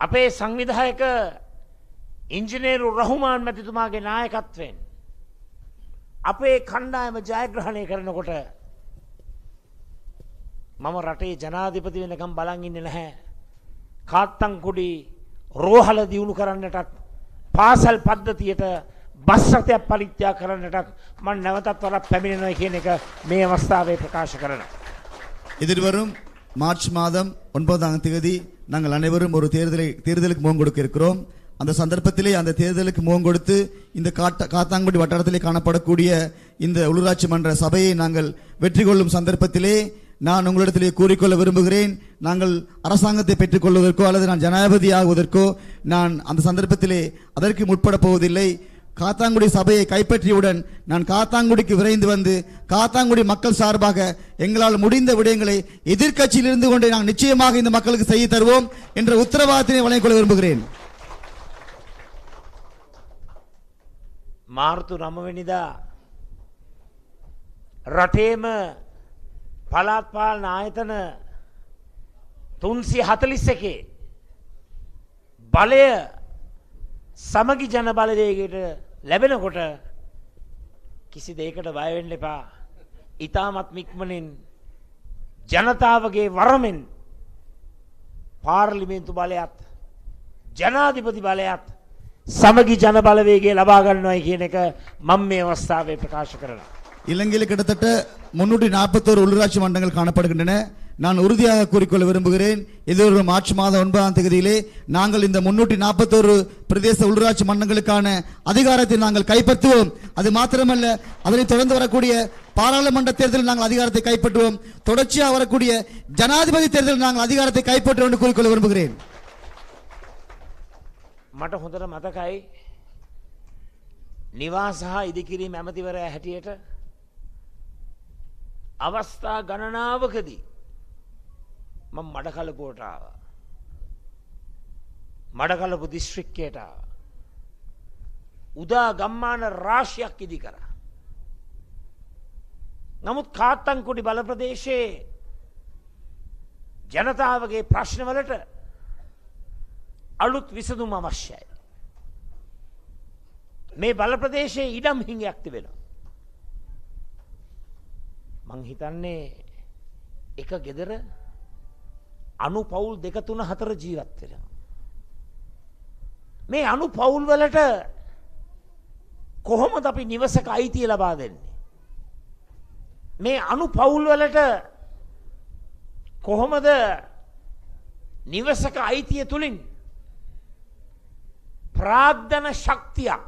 අපේ සංවිධායක ඉංජිනේරු රහුමාන් මැතිතුමාගේ නායකත්වයෙන් අපේ කණ්ඩායම ජයග්‍රහණය කරනකොට මම රටේ ජනාධිපති වෙනකම් බලන් ඉන්නේ නැහැ. කාත්තන්කුඩි රෝහල දියුණු කරන්නටත් පාසල් පද්ධතියට බස් රථයක් පරිත්‍යාග කරන්නටත් මම නැවතත් වරක් පැමිණෙනවා කියන එක මේ අවස්ථාවේ ප්‍රකාශ කරනවා. எதிர்வரும் மார்ச் மாதம் 9ஆம் தேதி நாங்கள் அனைவரும் ஒரு தேர்தலுக்கு முகம் கொடுக்க இருக்கிறோம். அந்த சந்தர்ப்பத்திலே அந்த தேர்தலுக்கு முகம் கொடுத்து இந்த காத்தாங்குடி வட்டாரத்திலே காணப்படக்கூடிய இந்த உள்ளூராட்சி மன்ற சபையை நாங்கள் வெற்றி கொள்ளும் சந்தர்ப்பத்திலே நான் உங்களிடத்திலே கூறிக்கொள்ள விரும்புகிறேன். நாங்கள் அரசாங்கத்தை பெற்றுக்கொள்வதற்கோ அல்லது நான் ஜனாதிபதி ஆகுவதற்கோ நான் அந்த சந்தர்ப்பத்திலே அதற்கு முற்பட போவதில்லை. காத்தாங்குடி சபையை கைப்பற்றியவுடன் நான் காத்தாங்குடிக்கு விரைந்து வந்து காத்தாங்குடி மக்கள் சார்பாக எங்களால் முடிந்த விடயங்களை எதிர்க்கட்சியில் இருந்து கொண்டே நாங்கள் நிச்சயமாக இந்த மக்களுக்கு செய்து தருவோம் என்ற உத்தரவாதத்தினை வழங்கிக் கொள்ள விரும்புகிறேன். මාර්තු 9 වෙනිදා රටේම පළාත් පාලන ආයතන 341 බලය සමගි ජන බලවේගයට ලැබෙනකොට කිසි දෙයකට බය වෙන්න එපා. ඊටමත් ඉක්මනින් ජනතාවගේ වරමෙන් පාර්ලිමේන්තු බලයත් ජනාධිපති බලයත් සමගි ජන බලවේගය ලබා ගන්නවායි කියන එක මම මේ අවස්ථාවේ ප්‍රකාශ කරනවා. இலங்கையில் கிட்டத்தட்ட 341 உள்ளூராட்சி மன்றங்கள் காணப்படுகின்றன. நான் உறுதியாக கூறிக்கொள்ள விரும்புகிறேன், எதிர்வரும் மார்ச் மாதம் 9ஆம் தேதியிலே நாங்கள் இந்த 341 பிரதேச உள்ளூராட்சி மன்றங்களுக்கான அதிகாரத்தை நாங்கள் கைப்பற்றுவோம். அது மாத்திரமல்ல, அதனை தொடர்ந்து வரக்கூடிய பாராளுமன்ற தேர்தலில் நாங்கள் அதிகாரத்தை கைப்பற்றுவோம். தொடர்ச்சியாக வரக்கூடிய ஜனாதிபதி தேர்தலில் நாங்கள் அதிகாரத்தை கைப்பற்றுவோம் என்று கூறிக்கொள்ள விரும்புகிறேன். මට හොඳට මතකයි නිවාස හා ඉදිකිරීම ඇමතිවරයා හැටියට අවස්ථා ගණනාවකදී මම මඩකලපුවට ආවා. මඩකලපු දිස්ත්‍රික්කයට ආවා. උදා ගම්මාන රාශියක් ඉදි කරා. නමුත් කාත්තන්කුඩි බල ප්‍රදේශයේ ජනතාවගේ ප්‍රශ්නවලට අලුත් විසඳුම් අවශ්‍යයි. මේ බල ප්‍රදේශයේ ඉඩම් හිඟයක් තිබෙනවා. මං හිතන්නේ එක ගෙදර 90 පවුල් 2 3 4 ජීවත් වෙනවා. මේ 90 පවුල් වලට කොහොමද අපි නිවසක අයිතිය ලබා දෙන්නේ? මේ 90 පවුල් වලට කොහොමද නිවසක අයිතිය තුලින් ප්‍රාග්ධන ශක්තියක්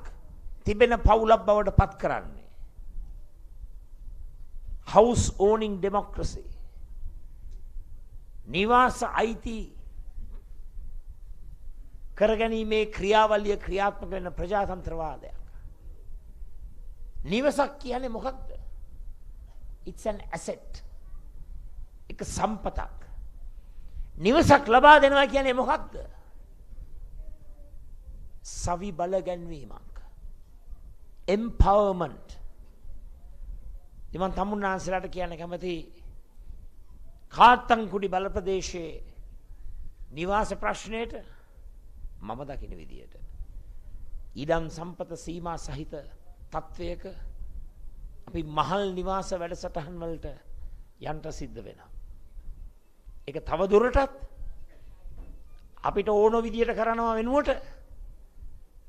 තිබෙන පවුලක් බවට පත් කරන්නේ? house owning democracy, නිවාස අයිති කරගැනීමේ ක්‍රියාවලිය ක්‍රියාත්මක වෙන ප්‍රජාතන්ත්‍රවාදයක්. නිවසක් කියන්නේ මොකක්ද? it's an asset, එක සම්පතක්. නිවසක් ලබා දෙනවා කියන්නේ මොකක්ද? සවි බල ගැන්වීමක්, empowerment. ඉතින් තමුන්නාන්සලාට කියන්න කැමති කාත්තන්කුඩි බල ප්‍රදේශයේ නිවාස ප්‍රශ්නයට මම දකින විදියට ඉඩම් සම්පත සීමා සහිත තත්වයක අපි මහල් නිවාස වැඩසටහන් වලට යන්න සිද්ධ වෙනවා. ඒක තව දුරටත් අපිට ඕන විදියට කරනවා වෙනුවට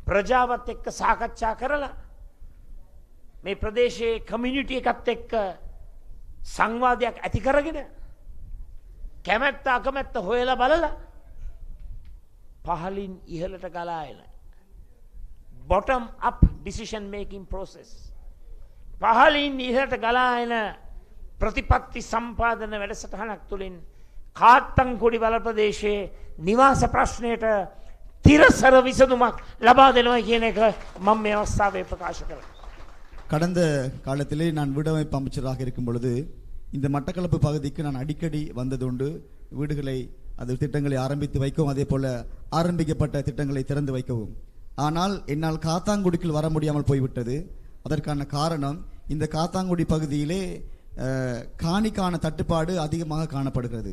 ප්‍රජාවත් එක්ක සාකච්ඡා කරලා මේ ප්‍රදේශයේ කමියුනිටි එකත් එක්ක සංවාදයක් ඇති කරගෙන කැමැත්ත අකමැත්ත හොයලා බලලා පහලින් ඉහළට ගලා එන bottom up decision making process, පහලින් ඉහළට ගලා එන ප්‍රතිපත්ති සම්පාදන වැඩසටහනක් තුළින් කාත්තන්කුඩි බල ප්‍රදේශයේ නිවාස ප්‍රශ්නයට තිරසර විසඳුමක් ලබා දෙනවා කියන එක මම මේ අවස්ථාවේ ප්‍රකාශ කරනවා. கடந்த காலத்திலே நான் வீடமைப்பு அமைச்சராக இருக்கும் பொழுது இந்த மட்டக்களப்பு பகுதிக்கு நான் அடிக்கடி வந்ததுண்டு. வீடுகளை அது திட்டங்களை ஆரம்பித்து வைக்கவும், அதே போல ஆரம்பிக்கப்பட்ட திட்டங்களை திறந்து வைக்கவும். ஆனால் என்னால் காத்தாங்குடிக்குள் வர முடியாமல் போய்விட்டது. அதற்கான காரணம் இந்த காத்தாங்குடி பகுதியிலே காணிக்கான தட்டுப்பாடு அதிகமாக காணப்படுகிறது.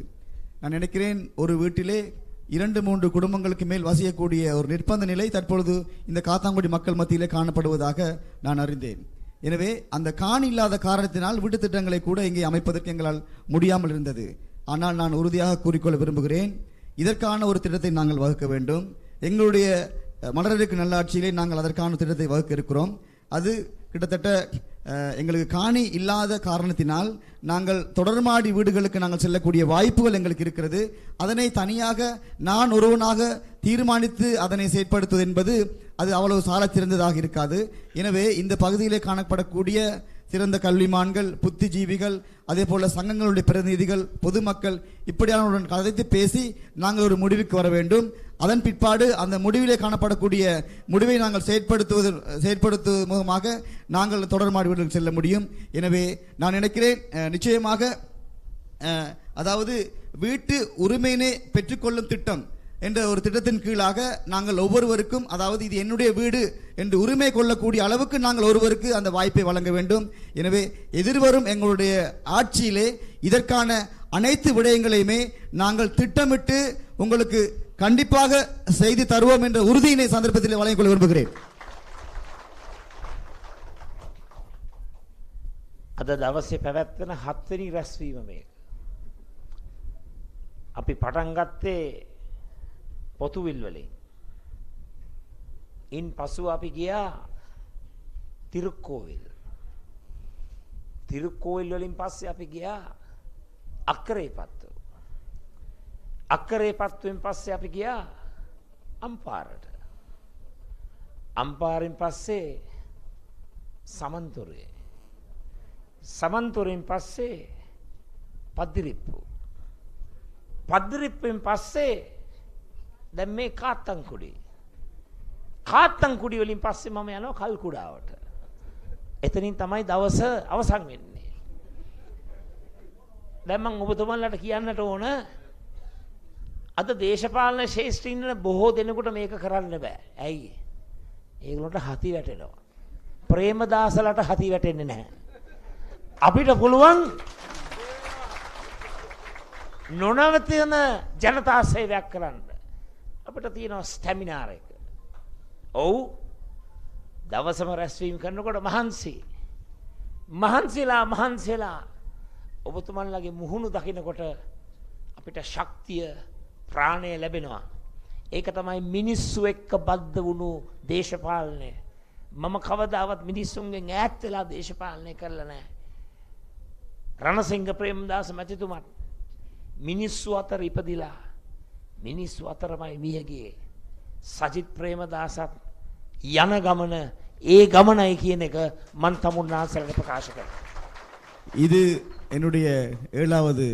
நான் நினைக்கிறேன் ஒரு வீட்டிலே 2-3 குடும்பங்களுக்கு மேல் வசிக்கக்கூடிய ஒரு நிர்பந்த நிலை தற்பொழுது இந்த காத்தாங்குடி மக்கள் மத்தியிலே காணப்படுவதாக நான் அறிந்தேன். எனவே அந்த காணி இல்லாத காரணத்தினால் வீட்டு திட்டங்களை கூட இங்கே அமைப்பதற்கு எங்களால் முடியாமல் இருந்தது. ஆனால் நான் உறுதியாக கூறிக்கொள்ள விரும்புகிறேன், இதற்கான ஒரு திட்டத்தை நாங்கள் வகுக்க வேண்டும். எங்களுடைய மலரடுக்கு நல்லாட்சியிலே நாங்கள் அதற்கான திட்டத்தை வகுக்க இருக்கிறோம். அது கிட்டத்தட்ட எங்களுக்கு காணி இல்லாத காரணத்தினால் நாங்கள் தொடர்மாடி வீடுகளுக்கு நாங்கள் செல்லக்கூடிய வாய்ப்புகள் எங்களுக்கு இருக்கிறது. அதனை தனியாக நான் ஒருவனாக தீர்மானித்து அதனை செயற்படுத்துவது என்பது அது அவ்வளவு சால சிறந்ததாக இருக்காது. எனவே இந்த பகுதியிலே காணப்படக்கூடிய சிறந்த கல்விமான்கள், புத்திஜீவிகள், அதே போல சங்கங்களுடைய பிரதிநிதிகள், பொதுமக்கள் இப்படியானவருடன் கதைத்து பேசி நாங்கள் ஒரு முடிவுக்கு வர வேண்டும். அதன் பிற்பாடு அந்த முடிவிலே காணப்படக்கூடிய முடிவை நாங்கள் செயற்படுத்துவது மூலமாக நாங்கள் தொடர்மாடி வீடுகளுக்கு செல்ல முடியும். எனவே நான் நினைக்கிறேன் நிச்சயமாக அதாவது வீட்டு உரிமையினை பெற்றுக்கொள்ளும் திட்டம் என்ற ஒரு திட்டத்தின் கீழாக நாங்கள் ஒவ்வொருவருக்கும், அதாவது இது என்னுடைய வீடு என்று உரிமை கொள்ளக்கூடிய அளவுக்கு நாங்கள் ஒருவருக்கு அந்த வாய்ப்பை வழங்க வேண்டும். எனவே எதிர்வரும் எங்களுடைய ஆட்சியிலே இதற்கான அனைத்து விடயங்களையுமே நாங்கள் திட்டமிட்டு உங்களுக்கு கண்டிப்பாக செய்து தருவோம் என்ற உறுதியினை சந்தர்ப்பத்தில் வழங்கிக் கொள்ள விரும்புகிறேன். අද දවසේ පැවැත්වෙන 7 වෙනි රැස්වීම මේක. අපි පටන් ගත්තේ පොතුවිල් වලින්. ඉන් පසුව අපි ගියා තිරුක්කෝවිල්. තිරුක්කෝවිල් වලින් පස්සේ අපි ගියා අක්කරේපත්තු. අක්කරේපත්තුවෙන් පස්සේ අපි ගියා අම්පාරට. අම්පාරෙන් පස්සේ සමන්තොරේ. සමන්තොරෙන් පස්සේ පද්දිරිප්පු. පද්දිරිප්පුවෙන් පස්සේ දැන් මේ කාත්තන්කුඩි. කාත්තන්කුඩි වලින් පස්සේ මම යනවා කල්කුඩාවට. එතනින් තමයි දවස අවසන් වෙන්නේ. දැන් මම ඔබතුමන්ලාට කියන්නට ඕන, අද දේශපාලන ශේෂ්ත්‍රයේ ඉන්න බොහෝ දෙනෙකුට මේක කරන්න බෑ. ඇයි? ඒගොල්ලන්ට හති වැටෙනවා. ප්‍රේමදාසලට හති වැටෙන්නේ නැහැ. අපිට පුළුවන් නොනවතින ජනතා සේවයක් කරන්න. අපිට තියෙනවා ස්ටැමිනාර් එක. ඔව්, දවසම රැස්වීම කරනකොට මහන්සිලා ඔබතුමන්ලගේ මුහුණු දකිනකොට අපිට ශක්තිය, ප්‍රාණය ලැබෙනවා. ඒක තමයි මිනිස්සු එක්ක බද්ධ වුණු දේශපාලනය. මම කවදාවත් මිනිස්සුන්ගෙන් ඈත් වෙලා දේශපාලනය කරලා නැහැ. රණසිංහ ප්‍රේමදාස මැතිතුමත් මිනිස්සු අතර ඉපදිලා මිනිස්සු අතරමයි මිය ගියේ. සජිත් ප්‍රේමදාසත් යන ගමන ඒ ගමනයි කියන එක මන් තමුන්නාසලට ප්‍රකාශ කරනවා. இது என்னுடைய 7வது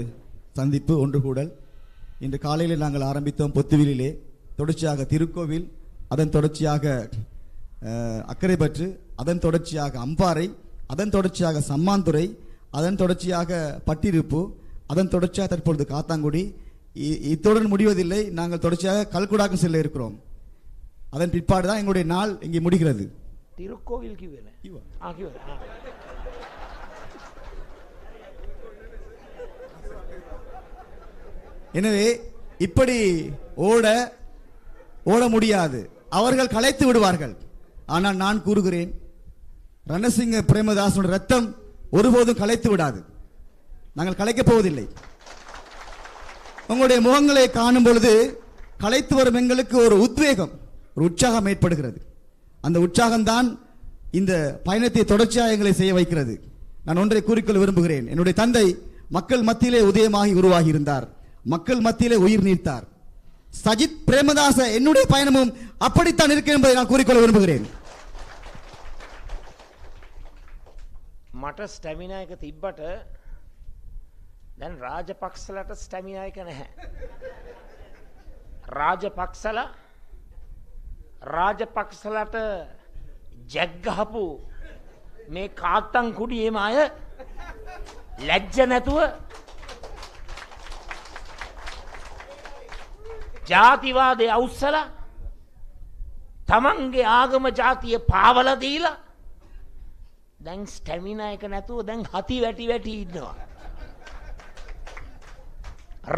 சந்திப்பு ஒன்று கூடல். இன்று காலையில் நாங்கள் ஆரம்பித்தோம் பொத்துவிலே, தொடர்ச்சியாக திருக்கோவில், அதன் தொடர்ச்சியாக அக்கரைப்பற்று, அதன் தொடர்ச்சியாக அம்பாறை, அதன் தொடர்ச்சியாக சம்மாந்துறை, அதன் தொடர்ச்சியாக பட்டிருப்பு, அதன் தொடர்ச்சியாக தற்பொழுது காத்தாங்குடி. இத்துடன் முடிவதில்லை, நாங்கள் தொடர்ச்சியாக கல்குடாக்கு செல்ல இருக்கிறோம். அதன் பிற்பாடு தான் எங்களுடைய நாள் இங்கே முடிகிறது. திருக்கோவில் எனவே இப்படி ஓட முடியாது, அவர்கள் கலைத்து விடுவார்கள். ஆனால் நான் கூறுகிறேன், ரணசிங்க பிரேமதாசனுடைய ரத்தம் ஒருபோதும் கலைத்து விடாது. நாங்கள் கலைக்கப் போவதில்லை. உங்களுடைய முகங்களை காணும் பொழுது கலைத்து வரும் எங்களுக்கு ஒரு உத்வேகம், ஒரு உற்சாகம் ஏற்படுகிறது. அந்த உற்சாகம்தான் இந்த பயணத்தை தொடர்ச்சியாக எங்களை செய்ய வைக்கிறது. நான் ஒன்றை கூறிக்கொள்ள விரும்புகிறேன். என்னுடைய தந்தை மக்கள் மத்தியிலே உதயமாகி உருவாகி இருந்தார், மக்கள் மத்தியிலே உயிர் நீத்தார். சஜித் பிரேமதாச என்னுடைய பயணமும் அப்படித்தான் இருக்கு என்பதை நான் கூறிக்கொள்ள விரும்புகிறேன். මට ස්ටැමිනා එක තිබ්බට දැන් රාජපක්ෂලට ස්ටැමිනා එක නැහැ. රාජපක්ෂලට ජැක් ගහපු මේ කාත්තන් කුඩියේම අය ලැජ්ජ නැතුව ජාතිවාදය අවුස්සලා තමන්ගේ ආගම ජාතිය පාවලා දීලා දැන් ස්ටැමිනා එක නැතුව දැන් හති වැටි ඉන්නවා.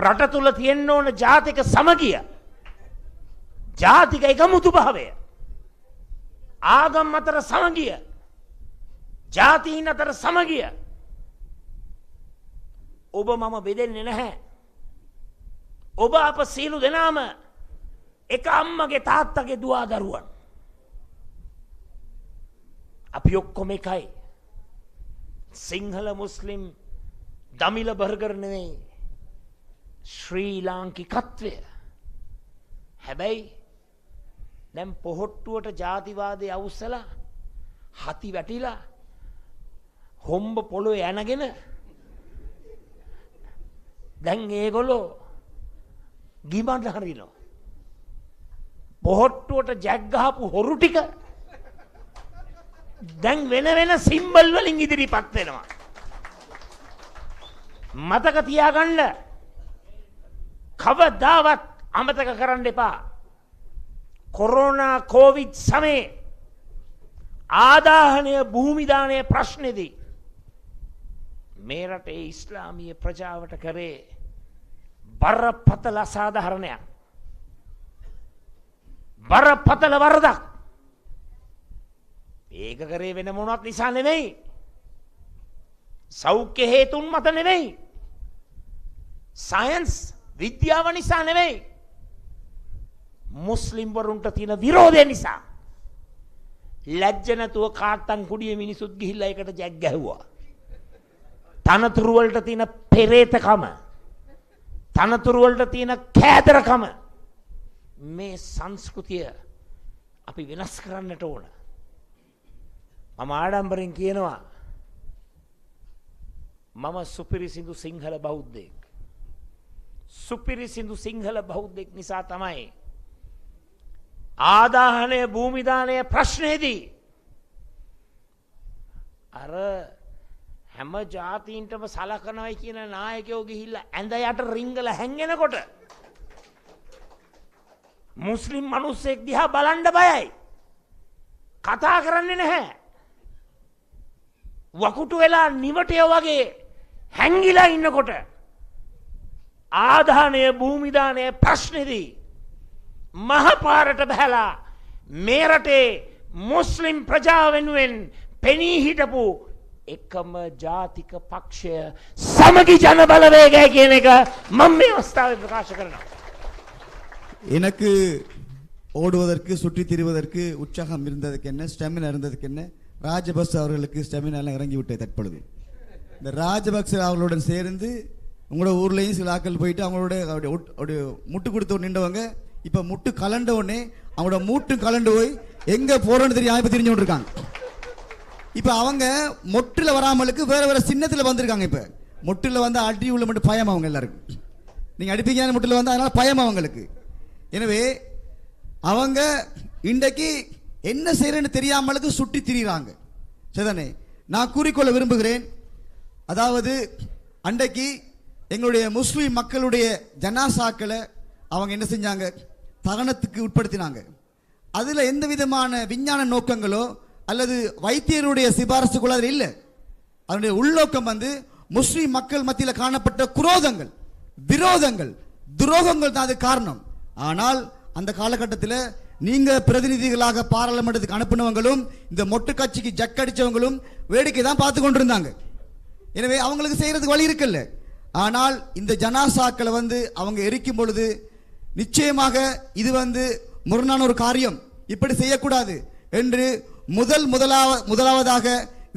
රට තුල තියෙන්න ඕන ජාතික සමගිය, ජාතික එකමුතු භාවය, ආගම් අතර සමගිය, ජාතීන් අතර සමගිය. ඔබ මම බෙදෙන්නේ නැහැ. ඔබ අප සියලු දෙනාම එක අම්මගේ තාත්තගේ දුවා දරුවන්. අපි ඔක්කොම එකයි. සිංහල මුස්ලිම් දමිල බර්ගර් නෙවෙයි. ශ්‍රී ලාංකිකත්වය. හැබැයි දැන් පොහොට්ටුවට ජාතිවාදයේ අවුස්සලා හති වැටිලා හොම්බ පොළොවේ යනගෙන දැන් ඒගොල්ලෝ ගිමන් හරිනවා. පොහොට්ටුවට ජැක් ගහපු හොරු ටික දැන් වෙන සිම්බල් වලින් ඉදිරිපත් වෙනවා. මතක තියාගන්න, කවදාවත් අමතක කරන්න එපා. කොරෝනා කොවිඩ් සමයේ ආදාහනය භූමිදානය ප්‍රශ්නේදී මේ රටේ ඉස්ලාමීය ප්‍රජාවට කරේ බරපතල අසාධාරණයක්, බරපතල වරදක්. ඒක කරේ වෙන මොනවත් නිසා නෙවෙයි, සෞඛ්‍ය හේතුන් මත නෙවෙයි, සයන්ස් විද්‍යාව නිසා නෙවෙයි, මුස්ලිම් වරුන්ට තියෙන විරෝධය නිසා. ලැජ්ජ නැතුව කාට්ටන් කුඩියේ මිනිසුත් ගිහිල්ලා ඒකට ජැක් ගැහුවා. තනතුරු වලට තියෙන පෙරේතකම, තනතුරු වලට තියෙන කෑදරකම, මේ සංස්කෘතිය අපි වෙනස් කරන්නට ඕන. මම ආඩම්බරෙන් කියනවා මම සුපිරිසිදු සිංහල බෞද්ධයෙක්. සුපිරිසිදු සිංහල බෞද්ධයෙක් නිසා තමයි ආදාහනය භූමිදානය ප්‍රශ්නේදී අර හැම ජාතීන්ටම සලකනවයි කියන නායකයෝ ගිහිල්ලා ඇඳ යට රිංගල හැංගෙනකොට මුස්ලිම් මිනිස්සෙක් දිහා බලන්න බයයි, කතා කරන්නේ නැහැ. වකුටු වෙලා නිවටය වගේ හැංගිලා ඉන්නකොට ආදානය භූමිදානය ප්‍රශ්නේදී මහපාරට බහැලා මේ රටේ මුස්ලිම් ප්‍රජාව වෙනුවෙන් පෙනී හිටපු එකම ජාතික පක්ෂය සමගි ජන බලවේගය කියන එක මම මේ අවස්ථාවේ ප්‍රකාශ කරනවා. எனக்கு ஓடுவதற்கு சுற்றி திரிவதற்கு உற்சாகம் இருந்ததுக்கு என்ன, ஸ்டெமினா இருந்ததுக்கு என்ன, ராஜபக்ச அவர்களுக்கு ஸ்டெமினா எல்லாம் இறங்கி விட்டது தற்பொழுது. இந்த ராஜபக்ச அவர்களுடன் சேர்ந்து உங்களோட ஊர்லேயும் சில ஆட்கள் போயிட்டு அவங்களோட முட்டு கொடுத்து நின்றவங்க இப்போ முட்டு கலண்ட உடனே அவங்களோட மூட்டு கலண்டு போய் எங்கே போகிறோன்னு தெரியும் இப்போ தெரிஞ்சு கொண்டிருக்காங்க. இப்போ அவங்க மொட்டில் வராமலுக்கு வேறு வேறு சின்னத்தில் வந்திருக்காங்க. இப்போ மொட்டில் வந்து அடி உள்ள மட்டும் பயம் அவங்க எல்லாருக்கும். நீங்கள் அடிப்பீங்க மொட்டில் வந்து அதனால் பயம் அவங்களுக்கு. எனவே அவங்க இன்றைக்கு என்ன செய்யறேன்னு தெரியாமலுக்கு சுட்டி திரிகிறாங்க. சரிதானே? நான் கூறிக்கொள்ள விரும்புகிறேன், அதாவது அன்றைக்கு எங்களுடைய முஸ்லீம் மக்களுடைய ஜனாசாக்களை அவங்க என்ன செஞ்சாங்க, தகனத்துக்கு உட்படுத்தினாங்க. அதில் எந்த விதமான விஞ்ஞான நோக்கங்களோ அல்லது வைத்தியருடைய சிபாரசுகளோ அதில் இல்லை. அதனுடைய உள்நோக்கம் வந்து முஸ்லீம் மக்கள் மத்தியில் காணப்பட்ட குரோதங்கள், விரோதங்கள், துரோகங்கள் தான் அது காரணம். ஆனால் அந்த காலகட்டத்தில் நீங்க பிரதிநிதிகளாக பாராளுமன்றத்துக்கு அனுப்பினவங்களும் இந்த மொட்டு கட்சிக்கு ஜக்கடிச்சவங்களும் வேடிக்கை தான் பார்த்து கொண்டிருந்தாங்க. எனவே அவங்களுக்கு செய்யறதுக்கு வழி இருக்குல்ல. ஆனால் இந்த ஜனாசாக்களை வந்து அவங்க எரிக்கும் பொழுது நிச்சயமாக இது வந்து முரணான ஒரு காரியம், இப்படி செய்யக்கூடாது என்று முதலாவதாக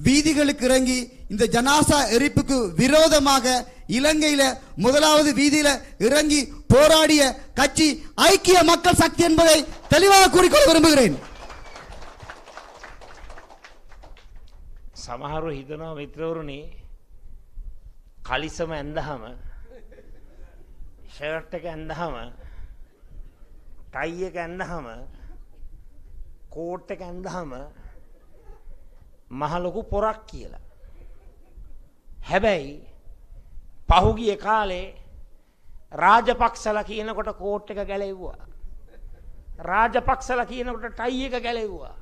வீதிகளுக்கு இறங்கி இந்த ஜனாசா எரிப்புக்கு விரோதமாக இலங்கையில முதலாவது வீதியில இறங்கி போராடிய கட்சி ஐக்கிய மக்கள் சக்தி என்பதை தெளிவாக கூறிக்கொள்ள விரும்புகிறேன். සමහරව හිතනවා මිත්‍රවරුනි, කලිසම ඇඳහම, ෂර්ට් එක ඇඳහම, ටයි එක ඇඳහම, කෝට් එක ඇඳහම මහ ලොකු පොරක් කියලා. හැබැයි පහුගිය කාලේ රාජපක්ෂලා කියනකොට කෝට් එක ගැලෙව්වා. රාජපක්ෂලා කියනකොට ටයි එක ගැලෙව්වා.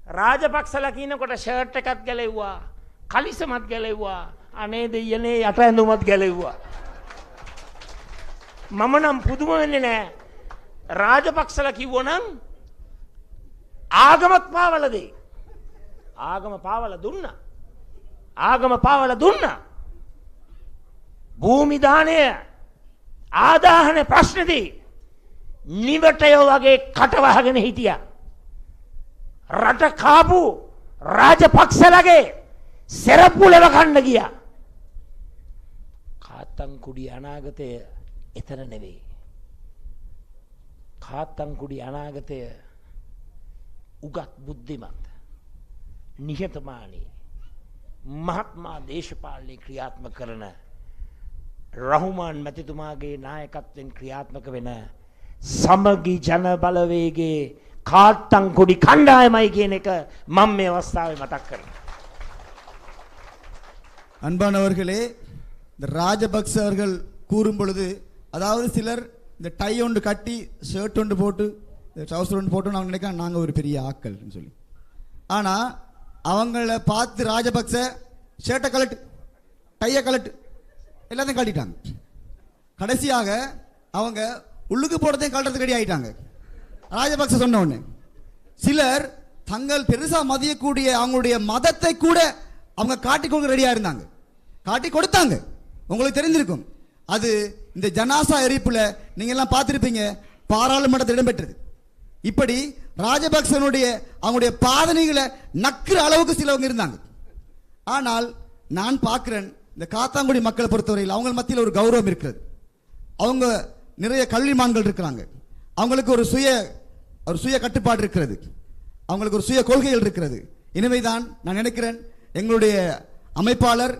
රාජපක්ෂලා කියනකොට ෂර්ට් එකක් ගැලෙව්වා, කලිසමත් ගැලෙව්වා, අනේ දෙයනේ යට ඇඳුමත් ගැලෙව්වා. මම නම් පුදුම වෙන්නේ නැහැ. රාජපක්ෂලා කිව්වනම් ආගමත් පාවලා දෙයි. ආගම පාවලා දුන්නා. ආගම පාවලා දුන්නා. භූමි දාණය ආදාහන ප්‍රශ්නදී නිවටයෝ වගේ කටවහගෙන හිටියා. රට කාපු රාජපක්ෂලගේ සෙරප්පු ලෙව කන්න ගියා. කාත්තන්කුඩි අනාගතය එතන නෙවෙයි. කාත්තන්කුඩි අනාගතය උගත් බුද්ධිමත් නිහතමානී මහත්මා දේශපාලනයේ ක්‍රියාත්මක කරන රහුමාන් මැතිතුමාගේ නායකත්වයෙන් ක්‍රියාත්මක වෙන සමගි ජන බලවේගයේ காத்தங்குடி கண்டாயமாய் කියන එක මම මේ අවස්ථාවේ මතක් කරනවා. அன்பானவர்களே, இந்த ராஜபக்ச அவர்கள் கூறும் பொழுது, அதாவது சிலர் இந்த டை ஒன்று கட்டி ஷர்ட் ஒன்று போட்டு ட்ரவுசர் ஒன்று போட்டு அவங்க நினைக்கிறாங்க நாங்கள் ஒரு பெரிய ஆக்கள்னு சொல்லி. ஆனால் அவங்கள பார்த்து ராஜபக்ச ஷர்ட்டை கலட்டு, டையை கலட்டு, எல்லாத்தையும் கட்டிட்டாங்க. கடைசியாக அவங்க உள்ளுக்கு போடுறதையும் கலட்டுறதுக்கு ரெடி ஆகிட்டாங்க ராஜபக்ச சொன்ன உடனே. சிலர் தங்கள் பெருசா மதியக்கூடிய அவங்களுடைய மதத்தை கூட அவங்க காட்டி கொடுக்க ரெடியா இருந்தாங்க, காட்டி கொடுத்தாங்க. உங்களுக்கு தெரிஞ்சிருக்கும், அது இந்த ஜனாசா எரிப்புல நீங்க எல்லாம் பார்த்திருப்பீங்க, பாராளுமன்றத்தில் இடம்பெற்றது. இப்படி ராஜபக்சனுடைய அவங்களுடைய பாதனைகளை நக்குற அளவுக்கு சிலவங்க இருந்தாங்க. ஆனால் நான் பார்க்கிறேன், இந்த காத்தாங்குடி மக்களை பொறுத்தவரையில் அவங்க மத்தியில் ஒரு கௌரவம் இருக்கிறது. அவங்க நிறைய கல்விமான்கள் இருக்கிறாங்க, அவங்களுக்கு ஒரு சுய கட்டுப்பாடு இருக்கிறது, அவங்களுக்கு ஒரு சுய கொள்கைகள் இருக்கிறது. எனவேதான் நான் நினைக்கிறேன், எங்களுடைய அமைப்பாளர்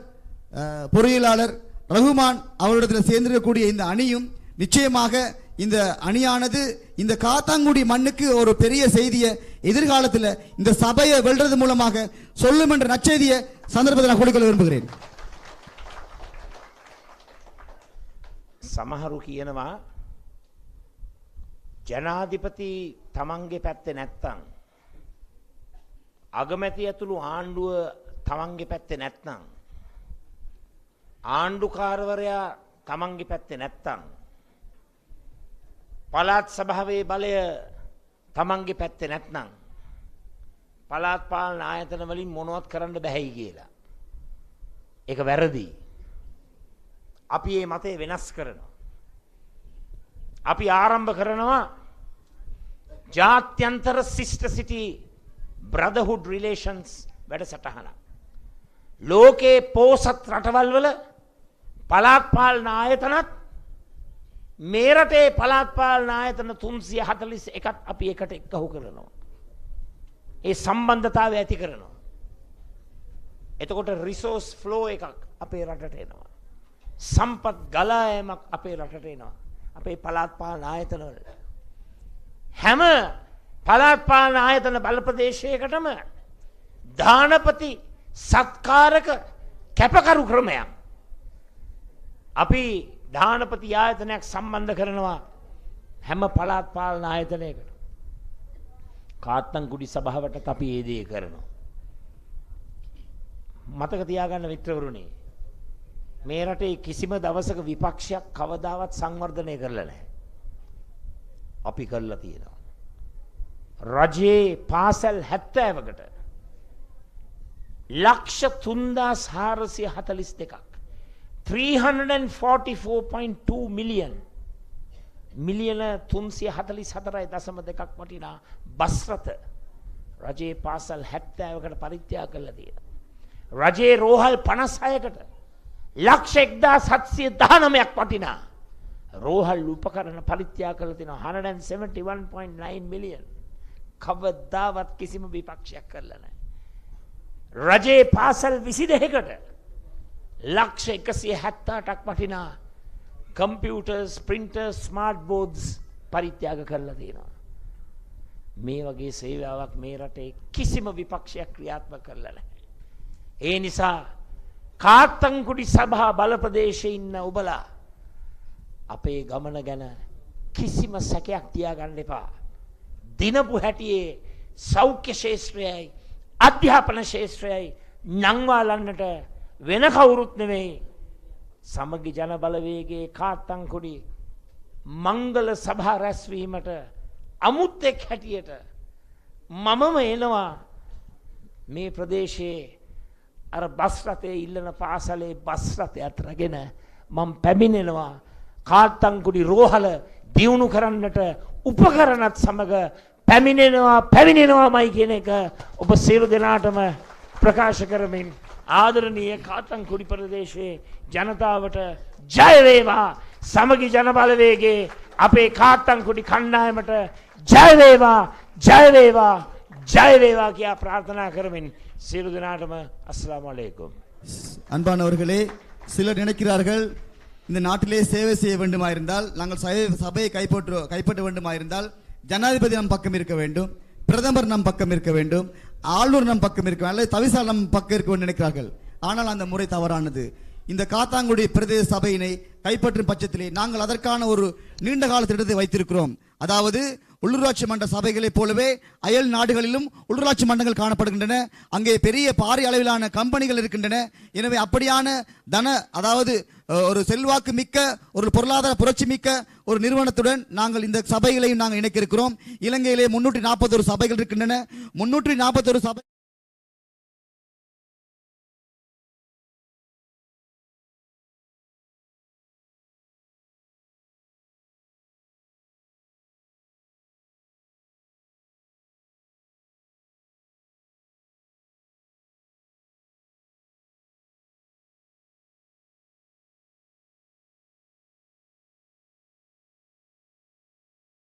பொறியியலாளர் ரகுமான் அவரிடத்தில் சேர்ந்திருக்கக்கூடிய இந்த அணியும் நிச்சயமாக இந்த அணியானது இந்த காத்தாங்குடி மண்ணுக்கு ஒரு பெரிய செய்தியை எதிர்காலத்தில் இந்த சபையை வெல்றது மூலமாக சொல்லும் என்ற நற்செய்தியை சந்தர்ப்பத்தில் நான் கொடுக்க விரும்புகிறேன். සමහරු කියනවා ජනාධිපති තමන්ගේ පැත්තේ නැත්තම්, අගමැති ඇතුළු ආණ්ඩුව තමන්ගේ පැත්තේ නැත්තම්, ආණ්ඩුකාරවරයා තමන්ගේ පැත්තේ නැත්තම්, පළාත් සභාවේ බලය තමන්ගේ පැත්තේ නැත්නම් පළාත් පාලන ආයතන වලින් මොනවත් කරන්න බැහැයි කියලා. ඒක වැරදි. අපි මේ මතය වෙනස් කරනවා. අපි ආරම්භ කරනවා ජාත්‍යන්තර සිස්ටර් සිටි බ්‍රදර්හුඩ් රිලේෂන්ස් වැඩසටහන. ලෝකේ පෝසත් රටවල් වල පළාත් පාලන ආයතනත් මේ රටේ පළාත් පාලන ආයතන 341ත් අපි එකට එක්කහු කරනවා. ඒ සම්බන්ධතාවය ඇති කරනවා. එතකොට රිසෝස් ෆ්ලෝ එකක් අපේ රටට එනවා. සම්පත් ගලා යෑමක් අපේ රටට එනවා. අපේ පළාත් පාලන ආයතන වල හැම පළාත් පාලන ආයතන බල ප්‍රදේශයකටම දානපති සත්කාරක කැපකරු ක්‍රමයක් අපි දානපති ආයතනයක් සම්බන්ධ කරනවා හැම පළාත් පාලන ආයතනයකට. කාත්තන්කුඩි සභාවටත් අපි ඒ දේ කරනවා. මතක තියාගන්න මිත්‍රවරුනි, මේ රටේ කිසිම දවසක විපක්ෂයක් කවදාවත් සංවර්ධනය කරලා නැහැ. අපි කරලා තියෙනවා. රජයේ පාසල් 70කට ලක්ෂ 3442ක් 344.2 මිලියන් මිලියන 344.2ක් වටිනා බස් රථ රජයේ පාසල් 70කට පරිත්‍යාග කළා තියෙනවා. රජයේ රෝහල් 56කට ලක්ෂ 1719ක් වටිනා රෝහල් උපකරණ පරිත්‍යාග කළා තියෙනවා. 171.9 මිලියන්. කවදාවත් කිසිම විපක්ෂයක් කරලා නැහැ. රජයේ පාසල් 22කට ලක්ෂ 178ක් වටිනා කම්පියුටර්ස්, ප්‍රින්ටර්ස්, ස්මාර්ට් බෝඩ්ස් පරිත්‍යාග කරලා තියෙනවා. මේ වගේ සේවාවක් මේ රටේ කිසිම විපක්ෂයක් ක්‍රියාත්මක කරලා නැහැ. ඒ නිසා කාත්තන්කුඩි සභා බල ප්‍රදේශයේ ඉන්න ඔබලා අපේ ගමන ගැන කිසිම සැකයක් තියාගන්න එපා. දිනපු හැටියේ සෞඛ්‍ය ශේෂ්ත්‍රයයි අධ්‍යාපන ශේෂ්ත්‍රයයි නංවාලන්නට වෙන කවුරුත් නෙවෙයි සමගි ජන බලවේගයේ කාත්තංකුඩි මංගල සභා රැස්වීමට අමුත්තෙක් හැටියට මමම එනවා මේ ප්‍රදේශයේ අර බස් රථයේ ඉල්ලන පාසලේ බස් රථයත් රැගෙන මම පැමිණෙනවා කාත්තංකුඩි රෝහල දියුණු කරන්නට උපකරණත් සමග පැමිණෙනවාමයි කියන එක ඔබ සියලු දෙනාටම ප්‍රකාශ කරමින් ආදරණීය කාත්තංකුඩි ප්‍රදේශයේ ජනතාවට ජය වේවා සමගි ජන බලවේගයේ අපේ කාත්තංකුඩි කණ්ඩායමට ජය වේවා ජය வේවා ජය වේවා කියා ප්‍රාර්ථනා කරමින් සියලு දෙනාටම அஸ்ஸலாமு அலைக்கும். அன்பானவர்களே, சிலர் நினைக்கிறார்கள் இந்த நாட்டிலே சேவை செய்ய வேண்டுமாயிருந்தால் நாங்கள் சபையை கைப்பற்ற வேண்டுமாயிருந்தால் ஜனாதிபதி நம் பக்கம் இருக்க வேண்டும், பிரதமர் நம் பக்கம் இருக்க வேண்டும், ஆளுநர் நம் பக்கம் இருக்க வேண்டும், அல்லது தவிசாளர் நம் பக்கம் இருக்க வேண்டும் நினைக்கிறார்கள். ஆனால் அந்த முறை தவறானது. இந்த காத்தாங்குடி பிரதேச சபையினை கைப்பற்றும் பட்சத்திலே நாங்கள் அதற்கான ஒரு நீண்ட கால திட்டத்தை வைத்திருக்கிறோம். அதாவது உள்ளூராட்சி மன்ற சபைகளைப் போலவே அயல் நாடுகளிலும் உள்ளூராட்சி மன்றங்கள் காணப்படுகின்றன. அங்கே பெரிய பாரிய அளவிலான கம்பெனிகள் இருக்கின்றன. எனவே அப்படியான அதாவது ஒரு செல்வாக்கு மிக்க ஒரு பொருளாதார புரட்சி மிக்க ஒரு நிறுவனத்துடன் நாங்கள் இந்த சபைகளையும் நாங்கள் இணைக்க இருக்கிறோம். இலங்கையிலே 341 சபைகள் இருக்கின்றன. 341 சபை